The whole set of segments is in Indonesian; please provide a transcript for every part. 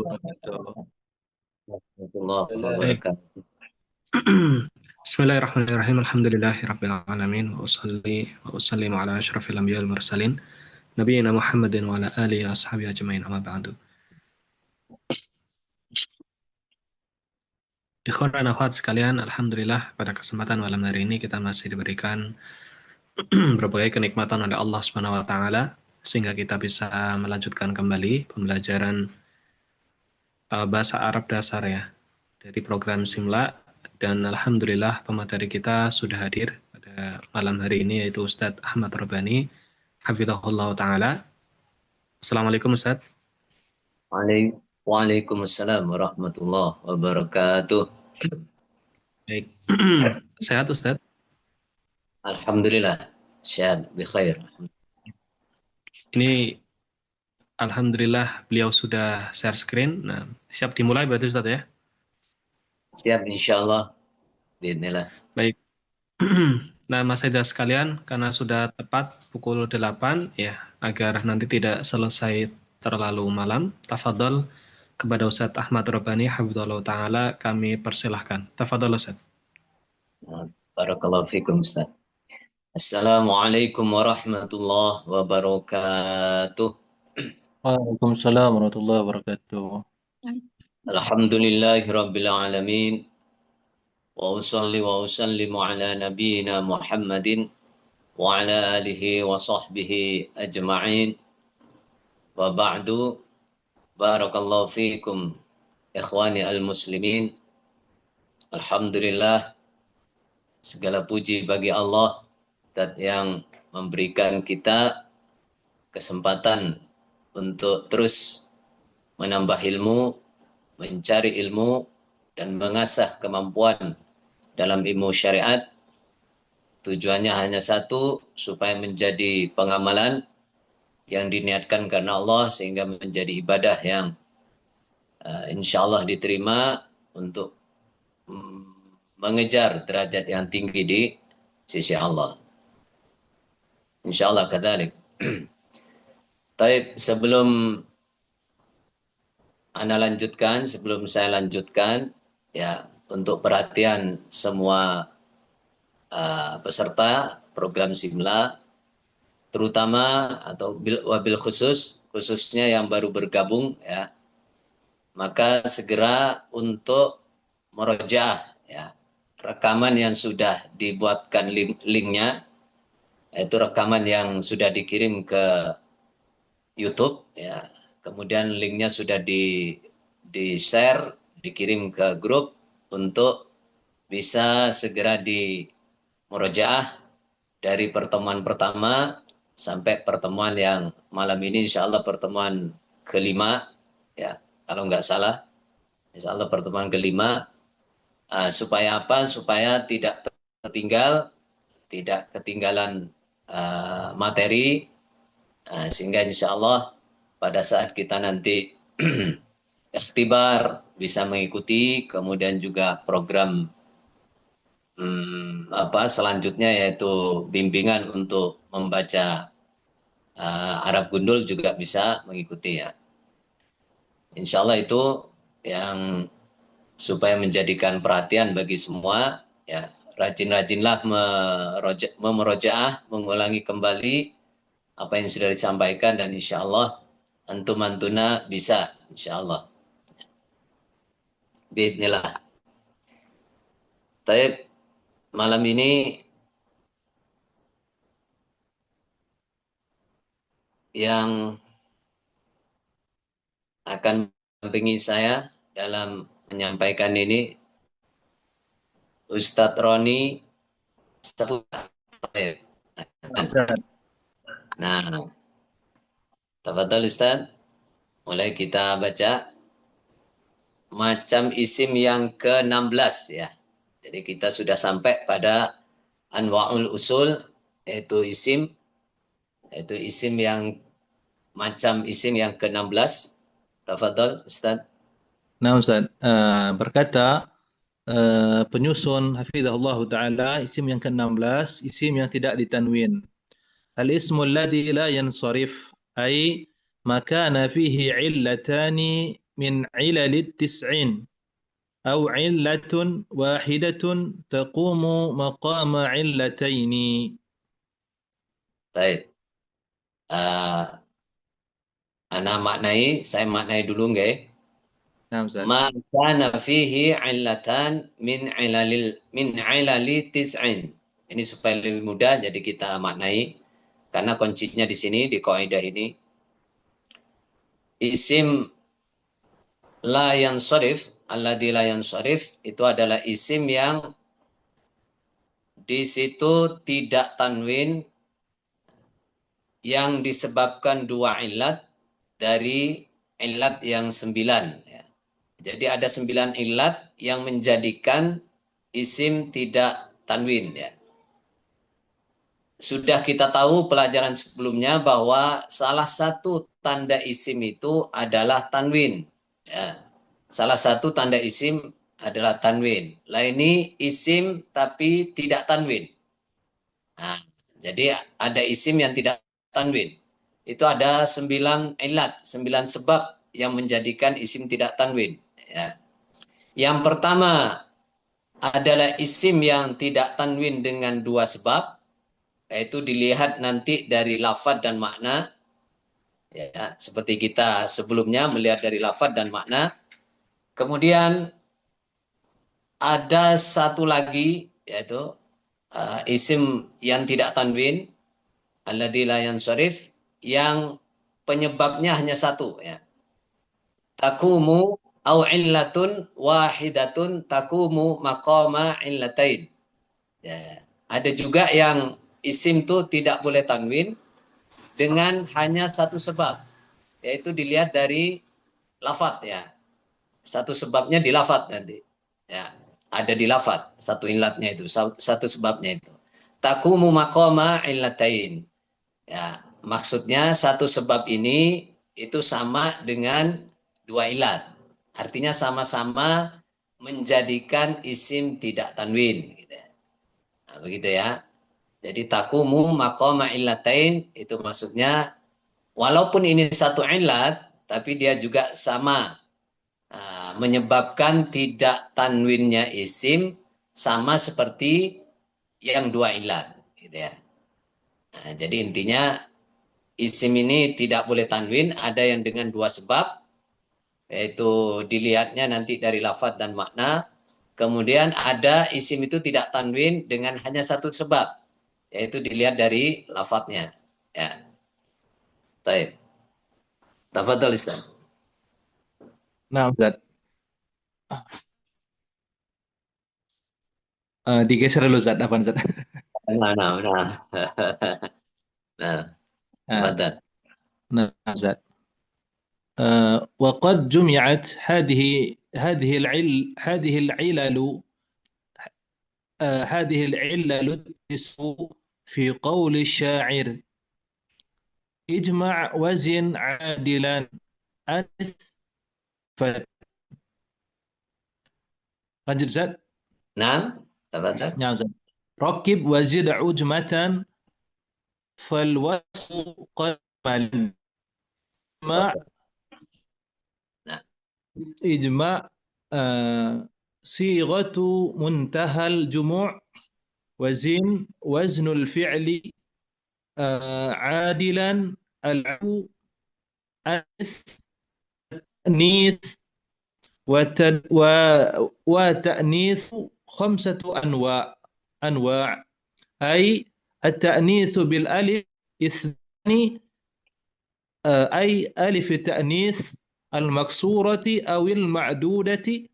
wabarakatuh. Warahmatullahi Baik. wabarakatuh. Bismillahirrahmanirrahim. Alhamdulillahirabbil alamin wa usallimu ala asyrafil anbiya'i wal mursalin nabiyina Muhammadin wa ala alihi wa ashabihi ajmain amma ba'du. Ikhwan dan akhwat sekalian, alhamdulillah pada kesempatan malam hari ini kita masih diberikan berbagai kenikmatan oleh Allah Subhanahu wa taala sehingga kita bisa melanjutkan kembali pembelajaran bahasa Arab dasar ya dari program Simla, dan alhamdulillah pemateri kita sudah hadir pada malam hari ini yaitu Ustadz Ahmad Rabbani hafizahullah taala. Assalamualaikum Ustadz. Waalaikumsalam warahmatullahi wabarakatuh. Baik. Sehat Ustadz? Alhamdulillah, syahad bi khair. Ini alhamdulillah beliau sudah share screen. Nah, siap dimulai berarti Ustadz ya? Siap insyaallah bismillah. Baik. Nah, Mas Haidar sekalian, karena sudah tepat pukul 8 ya, agar nanti tidak selesai terlalu malam, tafadhol kepada Ustadz Ahmad Rabbani hafizahullah taala kami persilahkan. Tafadhol Ustadz. Barakallahu fikum Ustaz. Assalamualaikum warahmatullahi wabarakatuh. Waalaikumsalam warahmatullahi wabarakatuh. Alhamdulillahi rabbil alamin. Wa usalli wa usallimu ala nabiyyina Muhammadin wa ala alihi wa sahbihi ajma'in. Wa ba'du. Barakallahu fikum ikhwani al-muslimin. Alhamdulillah, segala puji bagi Allah yang memberikan kita kesempatan untuk terus menambah ilmu, mencari ilmu, dan mengasah kemampuan dalam ilmu syariat. Tujuannya hanya satu, supaya menjadi pengamalan yang diniatkan karena Allah sehingga menjadi ibadah yang insya Allah diterima untuk mengejar derajat yang tinggi di sisi Allah. Insya Allah kadzalik. Tapi sebelum saya lanjutkan ya, untuk perhatian semua peserta program Simla, terutama atau wabil khususnya yang baru bergabung ya, maka segera untuk murojaah ya, rekaman yang sudah dibuatkan linknya, yaitu rekaman yang sudah dikirim ke YouTube ya, kemudian linknya sudah di share, dikirim ke grup untuk bisa segera di murojaah dari pertemuan pertama sampai pertemuan yang malam ini, insya Allah pertemuan kelima ya, kalau nggak salah insya Allah pertemuan kelima. Supaya apa? Supaya tidak ketinggalan materi, sehingga insya Allah pada saat kita nanti ikhtibar bisa mengikuti, kemudian juga program selanjutnya yaitu bimbingan untuk membaca Arab Gundul juga bisa mengikuti ya. Insya Allah itu yang supaya menjadikan perhatian bagi semua ya, rajin-rajinlah memurojaah, mengulangi kembali apa yang sudah disampaikan, dan insya Allah antum antuna bisa insya Allah. Bismillah. Taib, malam ini yang akan mendampingi saya dalam menyampaikan ini Ustadz Roni Saputra. Nah, tafadhol Ustadz, mulai kita baca macam isim yang ke-16 ya. Jadi kita sudah sampai pada anwa'ul usul, yaitu isim yang macam isim yang ke-16. Tafadhol Ustadz. Nah Ustaz, berkata penyusun hafizahullah ta'ala isim yang ke-16, isim yang tidak ditanwin. Al-ismu alladhi la yansarif, ay makana fihi illatani من علل التسعين أو علة واحدة تقوم مقام علتين. Baik. Uh, saya maknai dulu nggih. Nah, Ustaz. Ma kana fihi illatan min ilali tis'in. Ini supaya lebih mudah jadi kita maknai karena kuncinya di sini di kaidah ini. Isim la yansharif, alladzi la yansharif itu adalah isim yang di situ tidak tanwin yang disebabkan dua ilat dari ilat yang 9. Ya. Jadi ada 9 ilat yang menjadikan isim tidak tanwin. Ya. Sudah kita tahu pelajaran sebelumnya bahwa salah satu tanda isim itu adalah tanwin. Ya. Salah satu tanda isim adalah tanwin. Lah ini isim tapi tidak tanwin. Nah, jadi ada isim yang tidak tanwin. Itu ada 9 ilat, 9 sebab yang menjadikan isim tidak tanwin. Ya. Yang pertama adalah isim yang tidak tanwin dengan 2 sebab, yaitu dilihat nanti dari lafad dan makna. Ya, seperti kita sebelumnya melihat dari lafad dan makna. Kemudian ada satu lagi, yaitu isim yang tidak tanwin, alladzi la yansharif, yang penyebabnya hanya satu, ya. Takumu au illatun wahidatun takumu maqama illatain. Ya. Ada juga yang isim itu tidak boleh tanwin dengan hanya satu sebab, yaitu dilihat dari lafat, ya. Satu sebabnya di lafat nanti. Ya, ada di lafat satu ilatnya itu, satu sebabnya itu. Takumu maqama illatain. Ya, maksudnya satu sebab ini itu sama dengan 2 ilat. Artinya sama-sama menjadikan isim tidak tanwin. Gitu. Nah, begitu ya. Jadi takumu maqama illatain itu maksudnya walaupun ini satu ilat, tapi dia juga sama menyebabkan tidak tanwinnya isim sama seperti yang 2 ilat. Gitu ya. Nah, jadi intinya isim ini tidak boleh tanwin, ada yang dengan 2 sebab, yaitu dilihatnya nanti dari lafaz dan makna. Kemudian ada isim itu tidak tanwin dengan hanya satu sebab, yaitu dilihat dari lafaznya. Ya. Baik. Tafadhol Ustaz. Nah, Ustaz. Digeser dulu Ustaz, apa Ustaz? Nah, nah, nah. Nah, Nah, tafadhol. nah, Ustaz. وقد جمعت هذه العلل هذه العلل التسع في قول الشاعر: اجمع وزن عادلا أنث فتى. lanjut Zat. Nah, tafadhol. Nah, Zat. ركب وزد عجمة فالوصل قمل. مع Nah, إجماع صيغة منتهى الجموع وزن الفعل عادلا العفو أنث تأنيث وتأنيث 5 أنواع أي التأنيث بالألف 2 أي ألف التأنيث المكسورة أو المعدودة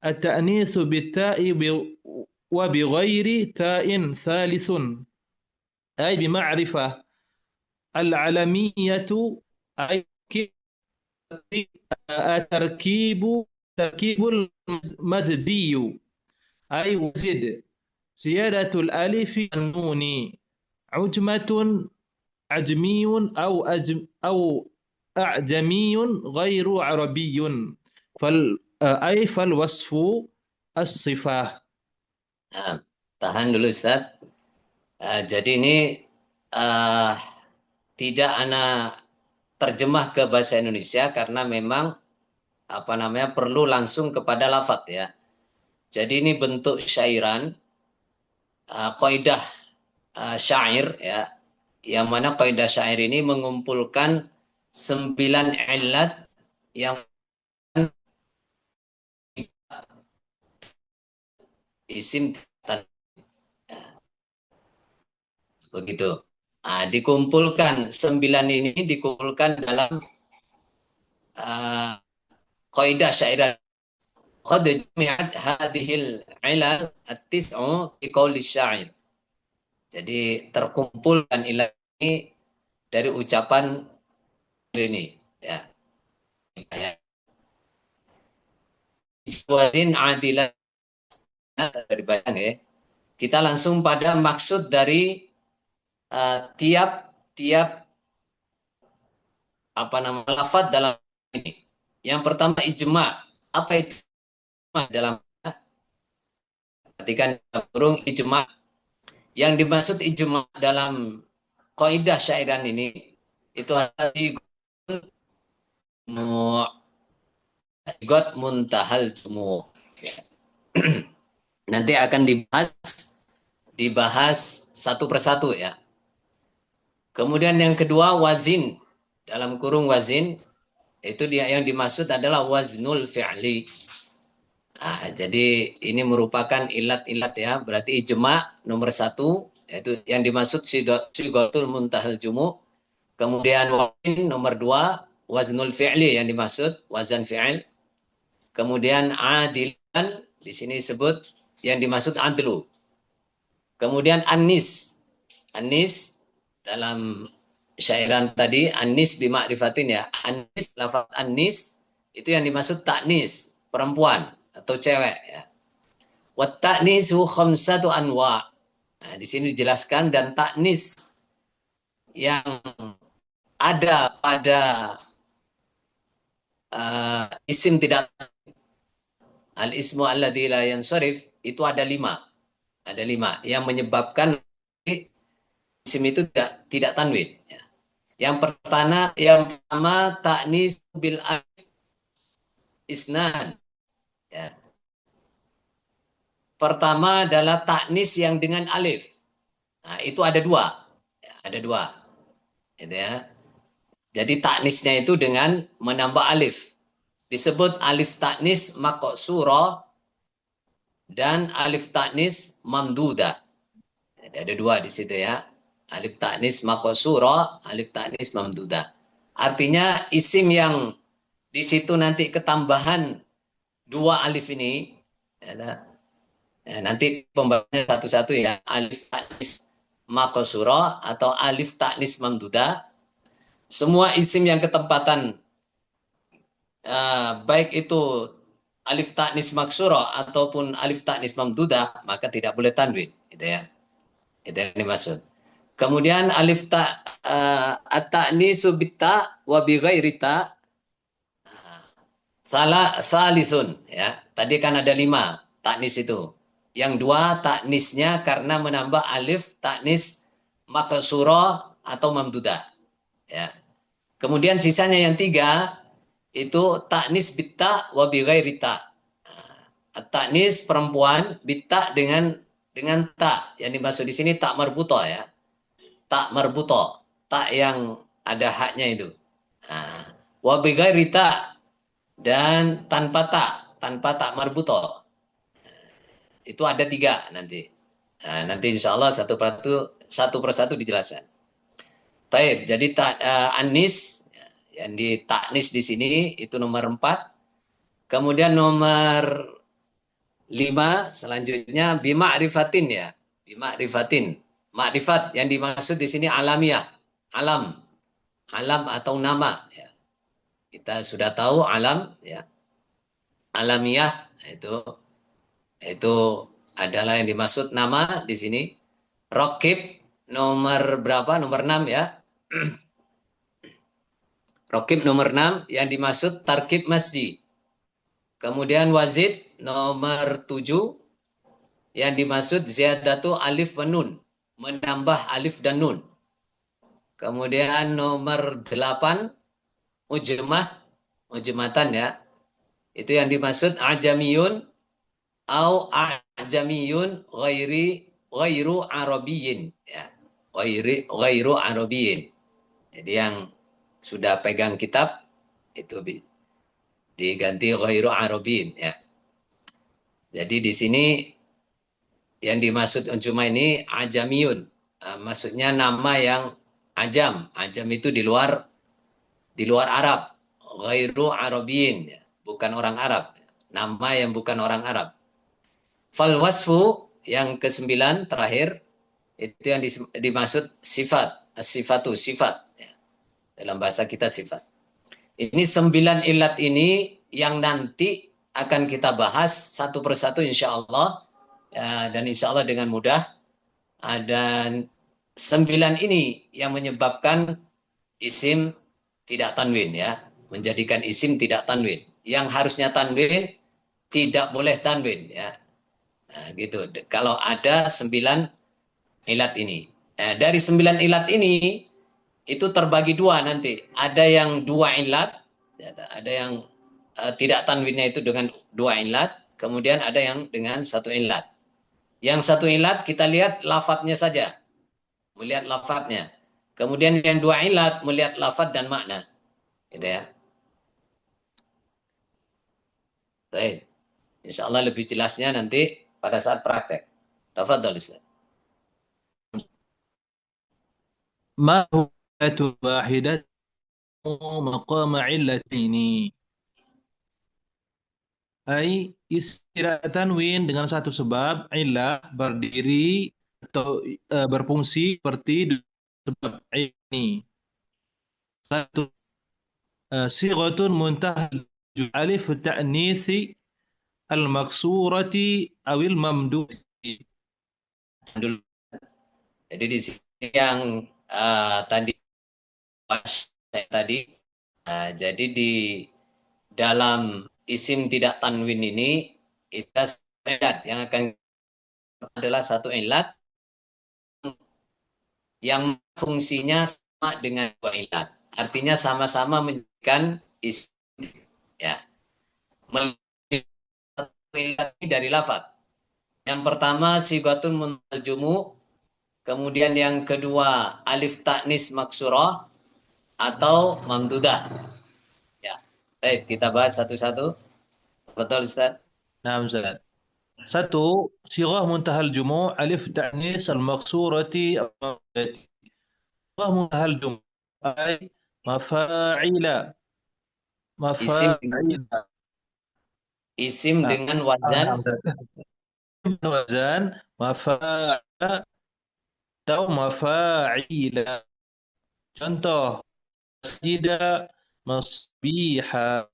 التأنيث بالتاء وبغير تاء ثالث أي بمعرفة العلمية أي تركيب المجدي أي وزد زيادة الألف النون عجمة عجمي أو أعجمي غير عربي أي فالوصف الصفة. nah, tahan dulu Ustaz. Jadi ini tidak ana terjemah ke bahasa Indonesia karena memang perlu langsung kepada lafadz ya. Jadi ini bentuk syairan, kaidah syair ya, yang mana kaidah syair ini mengumpulkan 9 ilat yang isim begitu. Dikumpulkan 9 ini dikumpulkan dalam kaidah syairan. Qad jumi'at hadhil ilal at-tis'u fi qouli syair. Jadi terkumpulkan ilat ini dari ucapan ini ya. Iswazin adilah dari bayan ya. Kita langsung pada maksud dari tiap lafaz dalam ini. Yang pertama ijma. Apa itu ijma dalam perhatikan burung ijma. Yang dimaksud ijma dalam kaidah syairan ini itu adalah sigot muntahal jumu. Nanti akan dibahas satu persatu ya. Kemudian yang kedua wazin, dalam kurung wazin itu dia yang dimaksud adalah waznul fi'li. Jadi ini merupakan ilat-ilat ya, berarti ijma nomor 1 yaitu yang dimaksud sigotul muntahal jumu. Kemudian wazin nomor 2 waznul fi'li yang dimaksud wazan fi'il. Kemudian adilan di sini disebut yang dimaksud adlu. Kemudian anis dalam syairan tadi anis bima'rifatin ya. Anis, lafaz anis itu yang dimaksud taknis, perempuan atau cewek ya. Wa ta'nisu khamsatu anwa. Nah, di sini dijelaskan dan taknis yang ada pada isim tidak al-ismu alladzi la yansharif itu ada 5. Ada 5 yang menyebabkan isim itu tidak tanwin ya. Yang pertama taknis bil alif isnan ya. Pertama adalah taknis yang dengan alif. Nah, itu ada 2. Ya, ada 2. Gitu ya. Jadi taknisnya itu dengan menambah alif. Disebut alif taknis maqsura dan alif taknis mamduda. Ada 2 di situ ya. Alif taknis maqsura, alif taknis mamduda. Artinya isim yang di situ nanti ketambahan 2 alif ini ya, nanti pembahasannya satu-satu ya. Alif taknis maqsura atau alif taknis mamduda. Semua isim yang ketempatan baik itu alif taknis maksura ataupun alif taknis mamdudah maka tidak boleh tanwin gitu ya. Itu yang dimaksud. Kemudian alif at-ta'nisu bitta wa bi ghairi ta salisun ya. Tadi kan ada 5 taknis itu. Yang 2 taknisnya karena menambah alif taknis maksura atau mamdudah ya. Kemudian sisanya yang 3 itu taknis bitta wa bi ghairi ta. Taknis perempuan bitta dengan ta. Yang dimaksud di sini tak marbuto ya. Tak marbuto, tak yang ada haknya itu. Wa bi ghairi ta dan tanpa tak marbuto. Itu ada 3 nanti. Nanti insya Allah satu persatu dijelaskan. Taib, jadi anis yang ditaknis di sini itu nomor 4. Kemudian nomor 5 selanjutnya bima'rifatin ya. Bima'rifatin. Ma'rifat yang dimaksud di sini alamiah. Alam atau nama ya. Kita sudah tahu alam ya. Alamiah itu adalah yang dimaksud nama di sini. Raqib nomor berapa? Nomor 6 ya. Raqib nomor 6 yang dimaksud tarkib masjid. Kemudian wazid nomor 7 yang dimaksud ziyadatu alif wa nun, menambah alif dan nun. Kemudian nomor 8 ujmatan ya. Itu yang dimaksud ajamiyun au ajamiyun ghairu arabiyyin, ya. Ghairu arabiyyin. Jadi yang sudah pegang kitab itu diganti ghairu arabiyyin, ya. Jadi di sini yang dimaksud uncuma ini ajamiyun. Maksudnya nama yang ajam. Ajam itu di luar Arab. Ghairu arabiyyin, ya. Bukan orang Arab. Nama yang bukan orang Arab. Fal wasfu yang kesembilan terakhir itu yang dimaksud sifat, sifatu sifat, ya. Dalam bahasa kita sifat. Ini 9 ilat ini yang nanti akan kita bahas satu persatu insya Allah, ya, dan insya Allah dengan mudah. Dan 9 ini yang menyebabkan isim tidak tanwin, ya, menjadikan isim tidak tanwin. Yang harusnya tanwin tidak boleh tanwin, ya. Nah, gitu. Kalau ada 9 ilat ini. Dari 9 ilat ini, itu terbagi dua nanti. Ada yang 2 ilat, ada yang tidak tanwinnya itu dengan 2 ilat, kemudian ada yang dengan 1 ilat. Yang 1 ilat kita lihat lafadznya saja, melihat lafadznya. Kemudian yang 2 ilat melihat lafadz dan makna. Gitu ya. Baik. Insya Allah lebih jelasnya nanti pada saat praktek. Tafadhol Ustaz. ما هو واحدة مقام علتين ay istilah tanwin dengan satu sebab ilah berdiri atau berfungsi seperti sebab ini. Satu sighatun muntahal alif ta'nisi al-maksurati awil mamduhi. Dulu. Jadi di sini yang tadi jadi di dalam isim tidak tanwin ini kita lihat yang akan adalah satu ilat yang fungsinya sama dengan 2 ilat. Artinya sama-sama menjadikan isim, ya. Satu ilat ini dari lafaz. Yang pertama sighatun muntal jumu, kemudian yang kedua alif ta'nis maksurah atau mamdudah. Ya. Baik, kita bahas satu-satu. Betul Ustaz? Nah, Ustaz. Satu, sirah muntahal jumu' alif ta'nis al-maksurati al-mamdati. Sirah muntahal jumu' ay mafa'ila. Isim Mafa'ila. isim Nah, dengan wazan wazan mafa'ila atau mafa'ila. Contoh, masjida masbiha.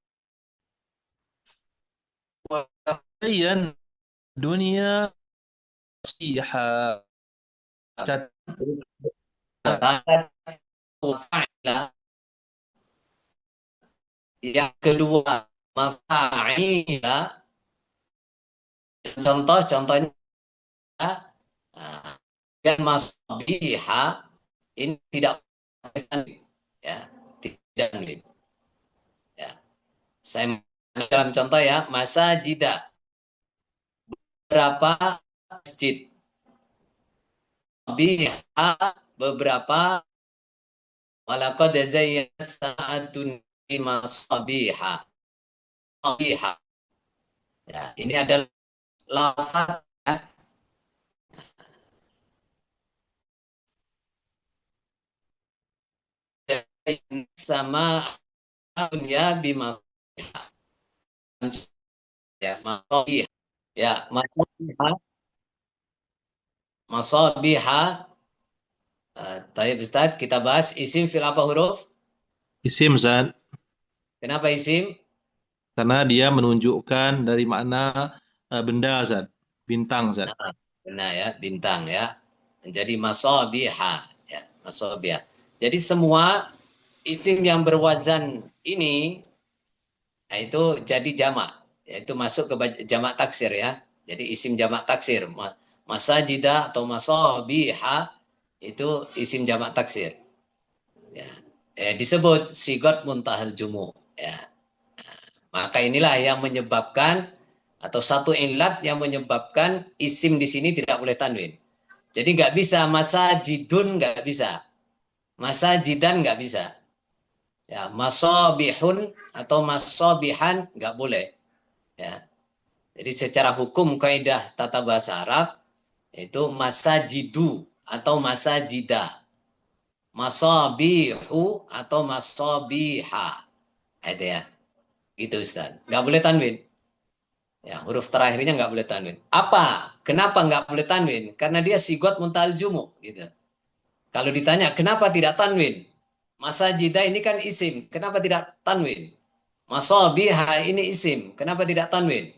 Wayan dunia masbiha. fa'ila. Yang kedua mafa'ila. Contohnya dan masbiha ini tidak, ya, tidak, ya. Saya dalam contoh, ya, masajida, berapa masjid, biha beberapa, walaqad zayyana sa'atun masabiha. Ya, ini adalah lafaz, sama dunia bima, ya, masabiha, ya, masabiha. Tayyib Ustaz, kita bahas isim fil apa huruf? Isim, Ustaz. Kenapa isim? Karena dia menunjukkan dari makna benda, Ustaz. Bintang, Ustaz. Nah, benar, ya, bintang, ya. Menjadi masabiha, ya, masabiha. Jadi semua isim yang berwazan ini, nah, itu jadi jamak, yaitu masuk ke jamak taksir, ya. Jadi isim jamak taksir, masajida atau masabiha itu isim jamak taksir, ya. Disebut sigot muntahal jumu, ya. Maka inilah yang menyebabkan atau satu ilat yang menyebabkan isim di sini tidak boleh tanwin. Jadi nggak bisa masajidun, nggak bisa. Masajidan nggak bisa. Ya, masobihun atau masobihan nggak boleh. Ya. Jadi secara hukum kaidah tata bahasa Arab itu masajidu atau masajida. Masobihu atau masobiha. Itu ya. Gitu Ustaz. Nggak boleh tanwin. Ya, huruf terakhirnya nggak boleh tanwin. Apa? Kenapa nggak boleh tanwin? Karena dia sigot muntal jumu, gitu. Kalau ditanya kenapa tidak tanwin? Masajida ini kan isim, kenapa tidak tanwin? Masobiha ini isim, kenapa tidak tanwin?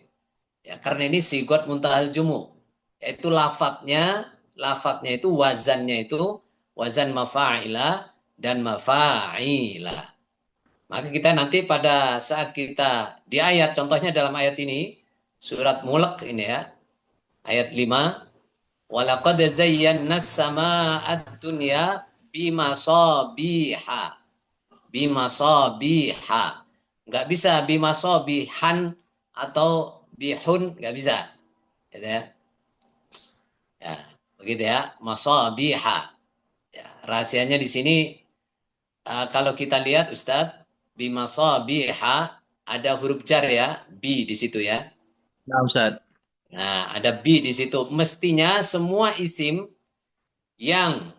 Ya, karena ini sigot muntahal jumu, yaitu lafadznya itu wazannya itu wazan mafa'ila dan mafa'ila. Maka kita nanti pada saat kita di ayat, contohnya dalam ayat ini, surat Mulk ini ya, ayat 5, walaqad zayyana as-samaa'a dunya bimasabiha. Bimasabiha. Enggak bisa bimasabihan atau bihun, enggak bisa. Gitu ya. Ya, begitu ya. Masabiha. Ya, rahasianya di sini kalau kita lihat Ustadz, bimasabiha ada huruf jar ya, bi di situ ya. Nah, Ustaz. Nah, ada bi di situ. Mestinya semua isim yang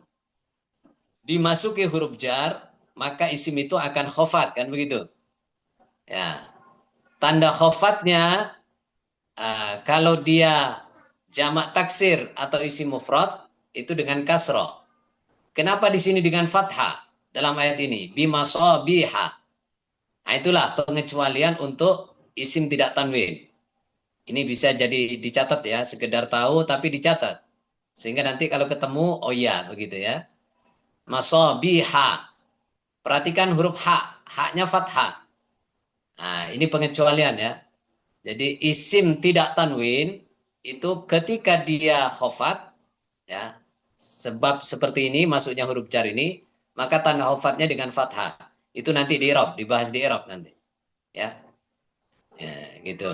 dimasuki huruf jar, maka isim itu akan khofat, kan begitu? Ya, tanda khofatnya kalau dia jamak taksir atau isim mufrad itu dengan kasroh. Kenapa di sini dengan fathah dalam ayat ini? Bimasobiha. Nah, itulah pengecualian untuk isim tidak tanwin. Ini bisa jadi dicatat ya, sekedar tahu tapi dicatat. Sehingga nanti kalau ketemu, oh iya begitu ya. Masobiha. Perhatikan huruf H, H-nya fathah. Nah, ini pengecualian ya. Jadi isim tidak tanwin itu ketika dia khofat ya. Sebab seperti ini masuknya huruf jar ini, maka tanda khofatnya dengan fathah. Itu nanti di i'rab, dibahas di i'rab nanti. Ya. Ya, gitu.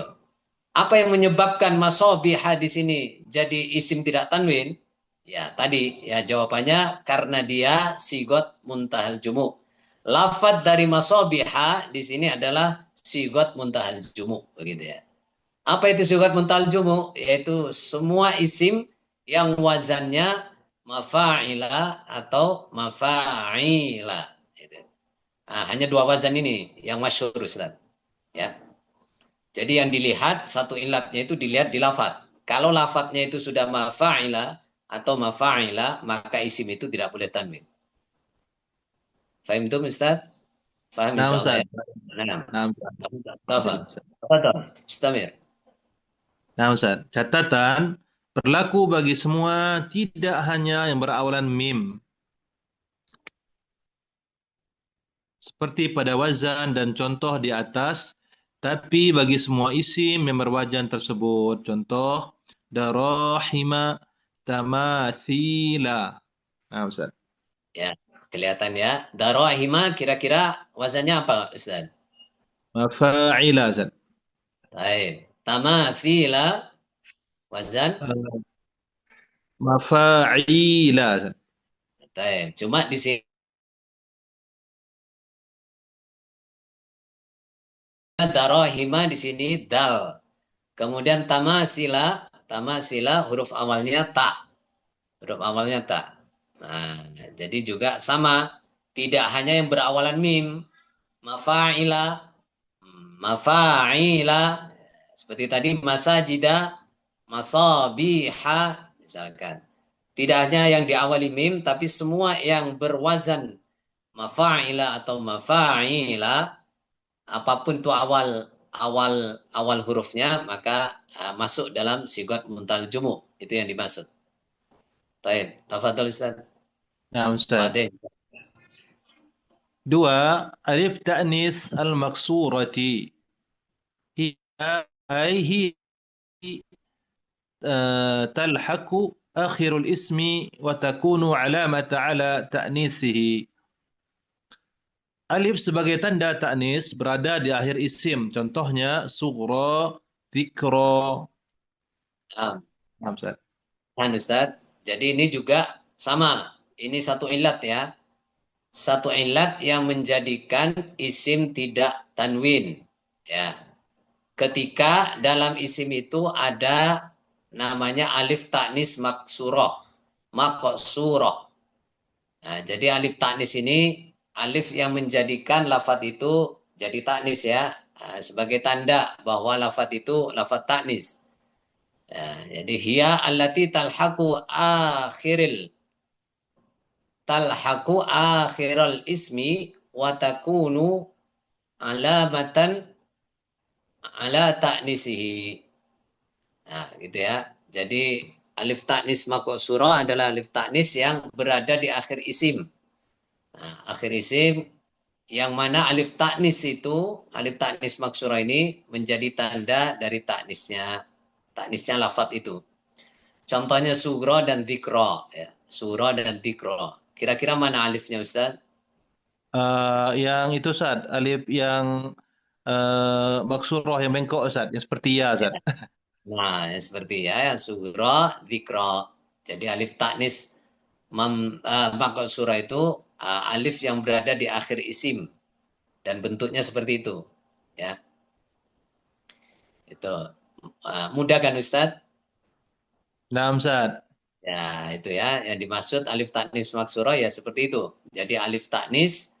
Apa yang menyebabkan masobiha di sini jadi isim tidak tanwin? Ya, tadi ya jawabannya karena dia sigot muntahal jumu. Lafad dari masobiha di sini adalah sigot muntahal jumu, begitu ya. Apa itu sigot muntahal jumu? Yaitu semua isim yang wazannya mafa'ila atau mafa'ila. Gitu. Nah, hanya dua wazan ini yang masyhur Ustaz. Ya. Jadi yang dilihat satu ilatnya itu dilihat di lafad. Kalau lafadnya itu sudah mafa'ila atau mafa'ila, maka isim itu tidak boleh tanwin. Fahim itu Ustaz? Faham Nah, insyaallah Ustaz. ya. Nah, Nah, Ustaz. tafadhal. Alhamdulillah, Ustaz. Tafadhal. Istamir. Nah, Ustaz. Catatan berlaku bagi semua, tidak hanya yang berawalan mim. Seperti pada wazan dan contoh di atas, tapi bagi semua isim yang berwajan tersebut. Contoh, darahima tamathila. Nah, Ustaz. Ya, kelihatan ya. Darahima kira-kira wazannya apa Ustaz? Mafa'ila, Ustaz. Baik. Tamathila wazan. Mafa'ila, Ustaz. Baik. Cuma di sini darahima di sini dal. Kemudian tamasila huruf awalnya ta. Huruf awalnya ta. Nah, jadi juga sama. Tidak hanya yang berawalan mim. Mafa'ila. Mafa'ila. Seperti tadi masajida. Masabiha. Misalkan. Tidak hanya yang diawali mim. Tapi semua yang berwazan. Mafa'ila atau mafa'ila. Apapun itu awal hurufnya. Maka masuk dalam sigot muntal jumu. Itu yang dimaksud. Baik, tafadhol Ustaz. Nah, Ustaz. Wadih. Dua, alif ta'nis al-maksurati. Hiya هي تلحق آخر الاسم وتكون علامة على تأنيثه. Alif sebagai tanda ta'nis berada di akhir isim. Contohnya sughra, dzikra. Nah, Nah, Ustaz. kan Ustaz. Jadi ini juga sama. Ini satu ilat ya. Satu ilat yang menjadikan isim tidak tanwin. Ya. Ketika dalam isim itu ada namanya alif taknis maksuroh. Maksuroh. Nah, jadi alif taknis ini alif yang menjadikan lafat itu jadi taknis ya. Nah, sebagai tanda bahwa lafat itu lafat taknis. Ya, jadi hiya allati talhaqu akhiral ismi wa takunu alamatan ala ta'nisihi. Nah, gitu ya. Jadi alif taknis maqsurah adalah alif taknis yang berada di akhir isim. Nah, akhir isim yang mana alif taknis itu, alif taknis maksurah ini menjadi tanda dari taknisnya lafat itu. Contohnya sugro dan dikro, ya. Suro dan dikro. Kira-kira mana alifnya Ustaz? Yang itu Ustaz, alif yang maksurah yang bengkok Ustaz, yang seperti ya Ya. Ustaz. Nah, yang seperti ya, yang sugro, dikro. Jadi alif taknis makhluk surah itu alif yang berada di akhir isim dan bentuknya seperti itu. Ya, itu mudah kan Ustadz? Nah, Ustaz. Ya, itu ya yang dimaksud alif taknis maksura ya seperti itu. Jadi alif taknis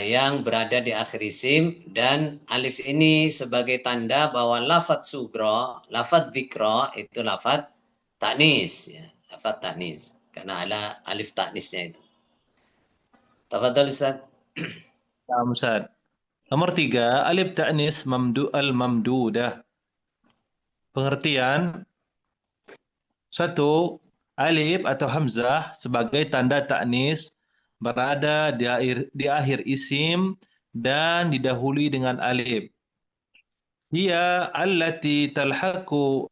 yang berada di akhir isim dan alif ini sebagai tanda bahwa lafat sugro, lafat dikro itu lafat taknis, ya, lafat taknis karena ada alif taknisnya itu. Tafadhol Ustaz. Nah, Ustaz. Nomor 3, alif ta'nis al-mamdudah. Pengertian, satu, alif atau hamzah sebagai tanda ta'nis berada di akhir isim dan didahului dengan alif. Ia allati talhaqu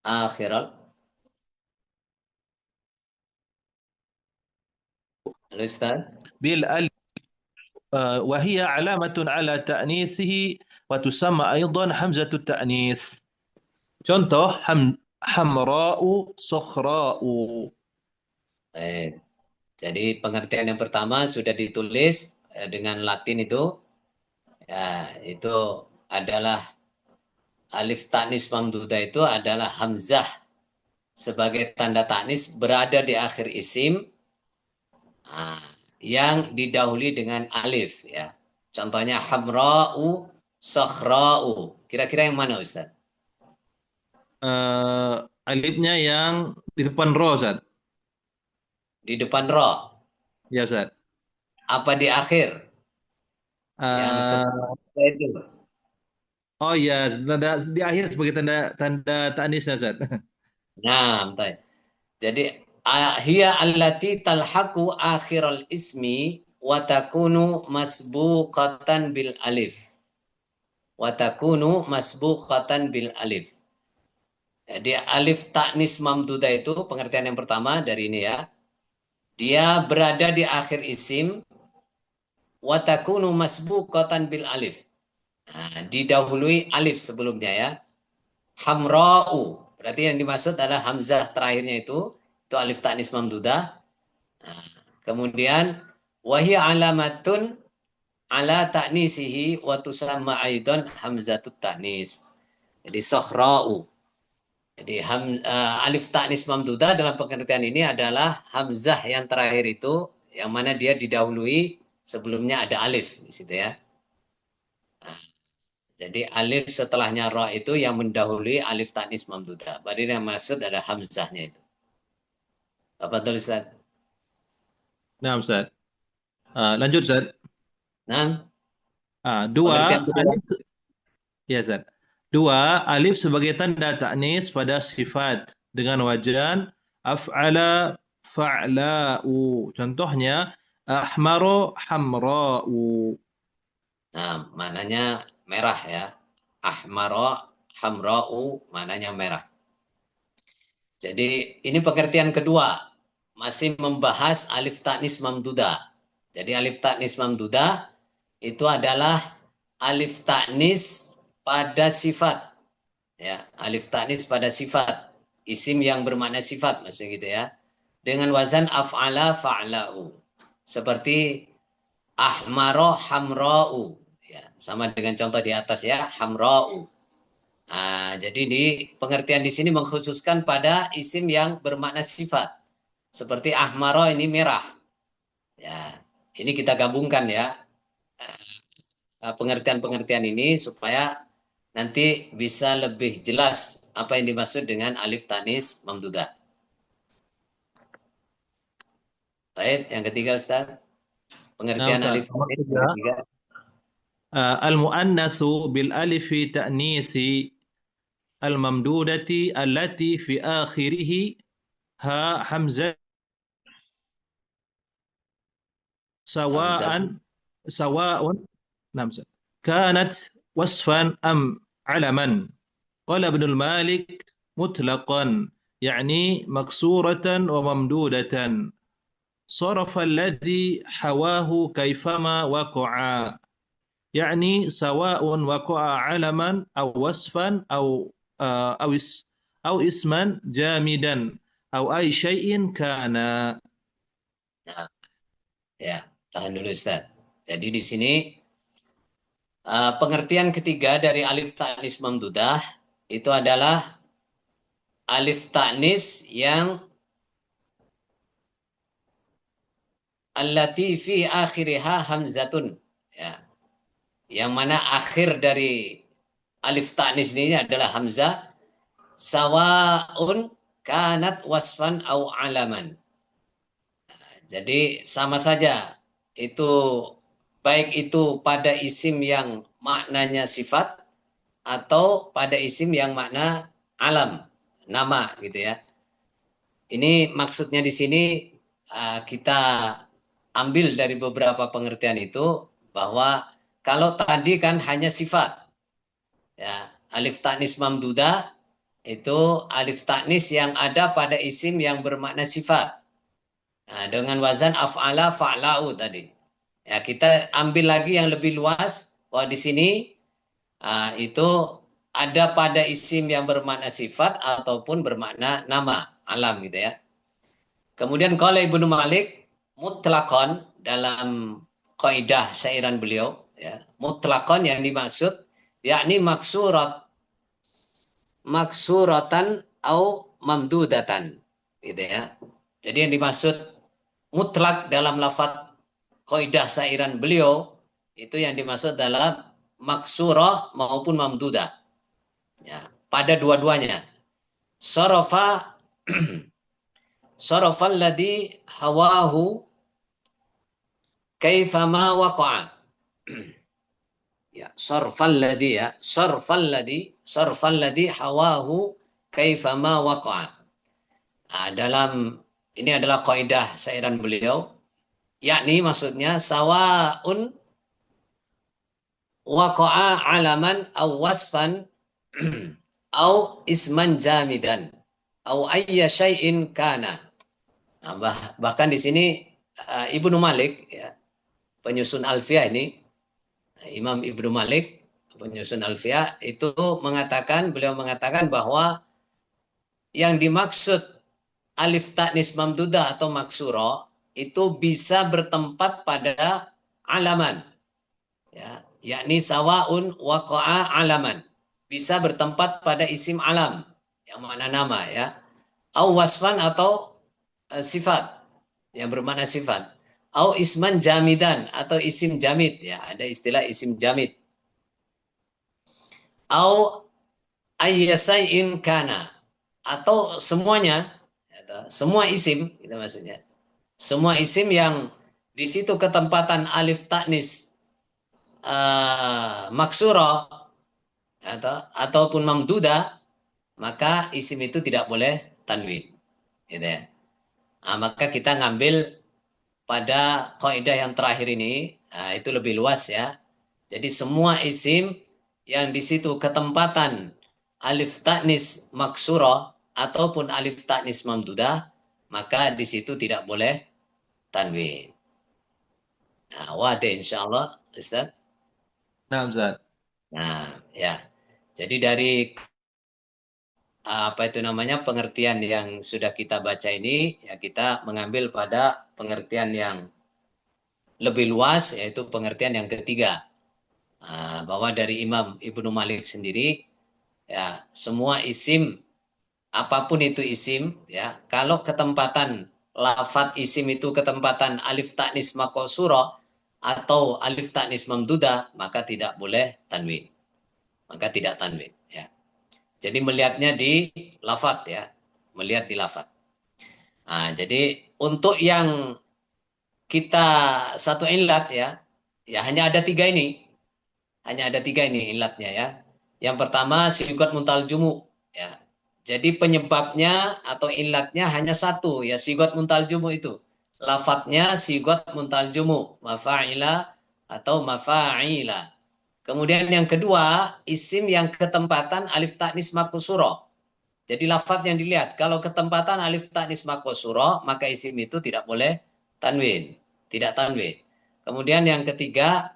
Akhiral. Halo Ustaz. bil alif wa hiya alamatun ala ta'nithihi wa tusamma aidan hamzatut ta'nits. Contoh hamra'u sukhra'u. Eh, jadi pengertian yang pertama sudah ditulis dengan Latin itu, ya itu adalah alif taknis mamdudah itu adalah hamzah sebagai tanda taknis berada di akhir isim nah, yang didahului dengan alif ya. Contohnya hamra'u sakhra'u. Kira-kira yang mana Ustaz? Alifnya yang di depan ro, Ustaz. Di depan ro. Ya, Ustaz. Apa di akhir? Yang Uh, seperti itu. oh ya, tanda di akhir sebagai tanda tanda ta'nisnya, Ustaz. Nah, baik. Jadi hiya allati talhaqu akhiral ismi wa takunu masbuqatan bil alif. Wa takunu masbuqatan bil alif. Jadi alif taknis mamdudah itu pengertian yang pertama dari ini ya. Dia berada di akhir isim wa takunu masbuqatan bil alif. Nah, didahului alif sebelumnya ya. Hamra'u. Berarti yang dimaksud adalah hamzah terakhirnya itu alif taknis mamdudah. Nah, kemudian wahia alamatun ala ta'nisihi wa tusamma aidan hamzatut ta'nis. Jadi sokhra'u. Jadi alif ta'nis mamdudah dalam pengertian ini adalah hamzah yang terakhir itu yang mana dia didahului sebelumnya ada alif di situ ya. Nah, jadi alif setelahnya ra itu yang mendahului alif ta'nis mamdudah. Berarti yang maksud ada hamzahnya itu. Apa tulis Ustaz? Nah, Ustaz. Lanjut, Ustaz. Nah, pengertian Dua, kedua. alif, ya, Ustaz. Dua, alif sebagai tanda ta'nis pada sifat dengan wajan af'ala fa'la'u. Contohnya ahmaru hamra'u. Nah, mananya merah ya. Ahmaro, hamra'u, mananya merah. Jadi ini pengertian kedua. masih membahas alif ta'nis mamdudah. Jadi alif ta'nis mamdudah itu adalah alif ta'nis pada sifat. Ya, alif ta'nis pada sifat. Isim yang bermakna sifat maksudnya gitu ya. Dengan wazan af'ala fa'la'u. Seperti ahmaro hamra'u. Ya, sama dengan contoh di atas ya, hamra'u. Nah, jadi di pengertian di sini mengkhususkan pada isim yang bermakna sifat. Seperti ahmaro ini merah. Ya, ini kita gabungkan ya. Pengertian-pengertian ini supaya nanti bisa lebih jelas apa yang dimaksud dengan alif tanis mamdudah. Baik, yang ketiga Ustaz. Pengertian Nah, alif nomor tanis yang 3. ketiga. Al-mu'annatsu bil alif ta'nitsi al-mamdudati allati fi akhirih ha hamzah Hamzah. sawa'un نعم كانت وصفا أم علما قال ابن المالك مطلقا يعني مكسورة وممدودة صرف الذي حواه كيفما وقع يعني سواء وقع علما أو وصفا أو اسما جامدا أو أي شيء كان. Nah, ya, tahan dulu Ustaz. Jadi di sini pengertian ketiga dari alif ta'nis mamdudah itu adalah alif ta'nis yang allati fi akhiriha hamzatun. Ya, yang mana akhir dari alif ta'nis ini adalah hamzah. Sawaun kanat wasfan au alaman. Jadi sama saja itu, baik itu pada isim yang maknanya sifat atau pada isim yang makna alam, nama gitu ya. Ini maksudnya di sini kita ambil dari beberapa pengertian itu bahwa kalau tadi kan hanya sifat, ya alif ta'nis mamdudah itu alif ta'nis yang ada pada isim yang bermakna sifat. Nah, dengan wazan af'ala fa'la'u tadi. Ya, kita ambil lagi yang lebih luas bahwa di sini itu ada pada isim yang bermakna sifat ataupun bermakna nama, alam gitu ya. Kemudian kalau Ibnu Malik mutlakon dalam kaidah syairan beliau ya, mutlakon yang dimaksud yakni maksuratan au mamdudatan gitu ya. Jadi yang dimaksud mutlak dalam lafaz kaidah syairan beliau itu yang dimaksud dalam maksurah maupun mamdudah. Ya, pada dua-duanya. Sarafa sarafal ladzi hawahu kaifama waqa'a. Ya, sarfal ladzi hawahu kaifama waqa'a. Dalam ini adalah kaidah syairan beliau, yakni maksudnya sawaun waqa'a alaman aw wasfan aw isman jamidan aw ayya syai'in kana. Nah, bahkan di sini Ibnu Malik ya, penyusun Alfiyah ini, Imam Ibnu Malik penyusun Alfiyah itu beliau mengatakan bahwa yang dimaksud alif ta'nis mamdudah atau maksuro itu bisa bertempat pada alaman, ya, yakni sawaun waqa'a alaman, bisa bertempat pada isim alam yang mana nama ya, au wasfan atau sifat yang bermakna sifat, au isman jamidan atau isim jamid ya, ada istilah isim jamid, au ayyasain kana atau semuanya, semua isim itu maksudnya, semua isim yang di situ ketempatan alif ta'nis maksuro ataupun mamdudah, maka isim itu tidak boleh tanwin gitu ya. Maka kita ngambil pada kaidah yang terakhir ini, itu lebih luas ya. Jadi semua isim yang di situ ketempatan alif ta'nis maksuro ataupun alif ta'nis mamdudah, maka di situ tidak boleh tanwin. Nah, wadah insyaallah, Ustaz. Nah, Ustaz. Nah, ya. Jadi dari apa itu namanya pengertian yang sudah kita baca ini, ya kita mengambil pada pengertian yang lebih luas, yaitu pengertian yang ketiga. Bahwa dari Imam Ibnu Malik sendiri, ya semua isim, apapun itu isim, ya kalau ketempatan lafat isim itu ketempatan alif taknis makosuro atau alif taknis mamdudah, maka tidak boleh tanwin. Maka tidak tanwin. Ya. Jadi melihatnya di lafat, ya, melihat di lafat. Nah, jadi untuk yang kita satu ilat, ya, ya hanya ada tiga ini. Hanya ada tiga ini ilatnya, ya. Yang pertama sigot muntal jumu, ya. Jadi penyebabnya atau ilatnya hanya satu, ya, sigot muntal jumu itu. Lafadznya sigot muntal jumu, mafa'ila atau mafa'ila. Kemudian yang kedua, isim yang ketempatan alif taknis makusuro. Jadi lafadz yang dilihat, kalau ketempatan alif taknis makusuro, maka isim itu tidak boleh tanwin, tidak tanwin. Kemudian yang ketiga,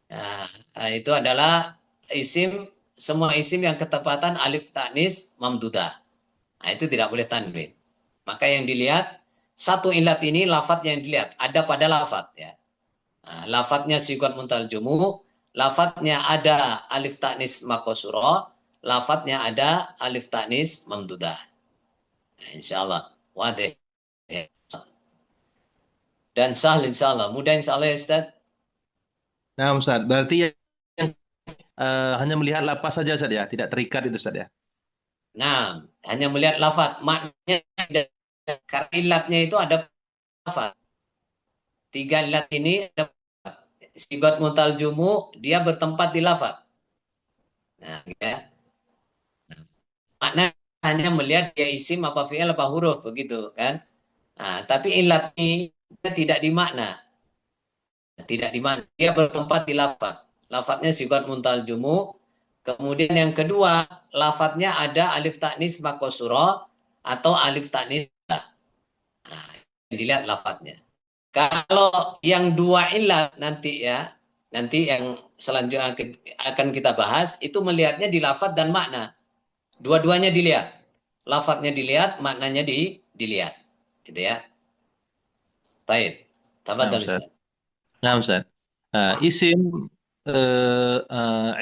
nah, itu adalah isim, semua isim yang ketepatan alif taknis mamdudah. Nah, itu tidak boleh tanwin. Maka yang dilihat, satu ilat ini lafadz yang dilihat, ada pada lafadz, ya. Nah, lafadznya sigot muntal jumu, lafadznya ada alif taknis makosuro, lafadznya ada alif taknis mamdudah. Nah, insyaallah wadah. Dan sahal insyaallah, mudah insyaallah ya Ustaz. Nah, Ustaz. Berarti yang hanya melihat lapas saja, Ustaz, ya, tidak terikat itu, Ustaz, ya. Nah, hanya melihat lafadz, maknanya tidak, karena ilatnya itu ada lafadz. Tiga ilat ini ada sigot muntal jumu, dia bertempat di lafadz. Nah, ya. Makna hanya melihat dia isim apa fi'il apa huruf begitu kan. Nah, tapi ilat ini tidak dimakna. Tidak dimakna. Dia bertempat di lafaz. Lafaznya sigat muntal jumu. Kemudian yang kedua, lafaznya ada alif taknis makosuro atau alif taknis. Nah, dilihat lafaznya. Kalau yang dua ilat nanti, ya, nanti yang selanjutnya akan kita bahas itu melihatnya di lafaz dan makna. Dua-duanya dilihat. Lafadznya dilihat, maknanya dilihat. Gitu ya. Baik. Nah, Tafadhal Ustaz. Ustaz. Nah, Ustaz. Isim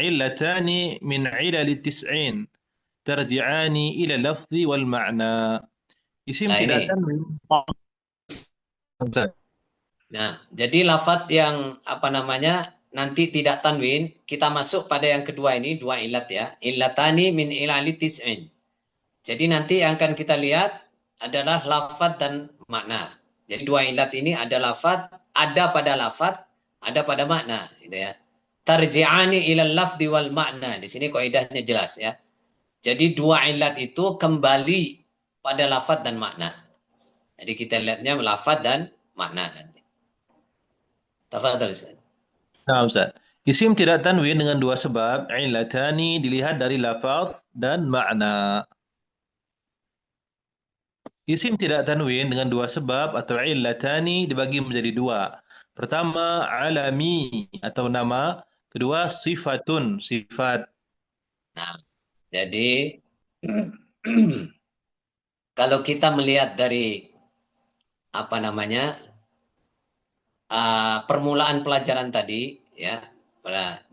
illatani min ilal tis'in tarji'ani ila lafzi wal ma'na. Isim Nah, tidak ini. tanwin. Ustaz. Nah, jadi lafadz yang apa namanya nanti tidak tanwin, kita masuk pada yang kedua ini, dua ilat, ya. Illatani min ilali tis'in. Jadi nanti yang akan kita lihat adalah lafadz dan makna. Jadi dua ilat ini ada lafadz, ada pada lafadz, ada pada makna, gitu ya. Tarji'ani ilal lafzi wal makna. Di sini kaidahnya jelas, ya. Jadi dua ilat itu kembali pada lafadz dan makna. Jadi kita lihatnya lafadz dan makna nanti. Tafadhal Ustaz. Nah, Ustaz. Isim tidak tanwin dengan dua sebab. Illatani dilihat dari lafaz dan makna. Isim tidak tanwin dengan dua sebab atau illatani dibagi menjadi dua. Pertama, alami atau nama. Kedua, sifatun, sifat. Nah, jadi kalau kita melihat dari apa namanya permulaan pelajaran tadi, ya,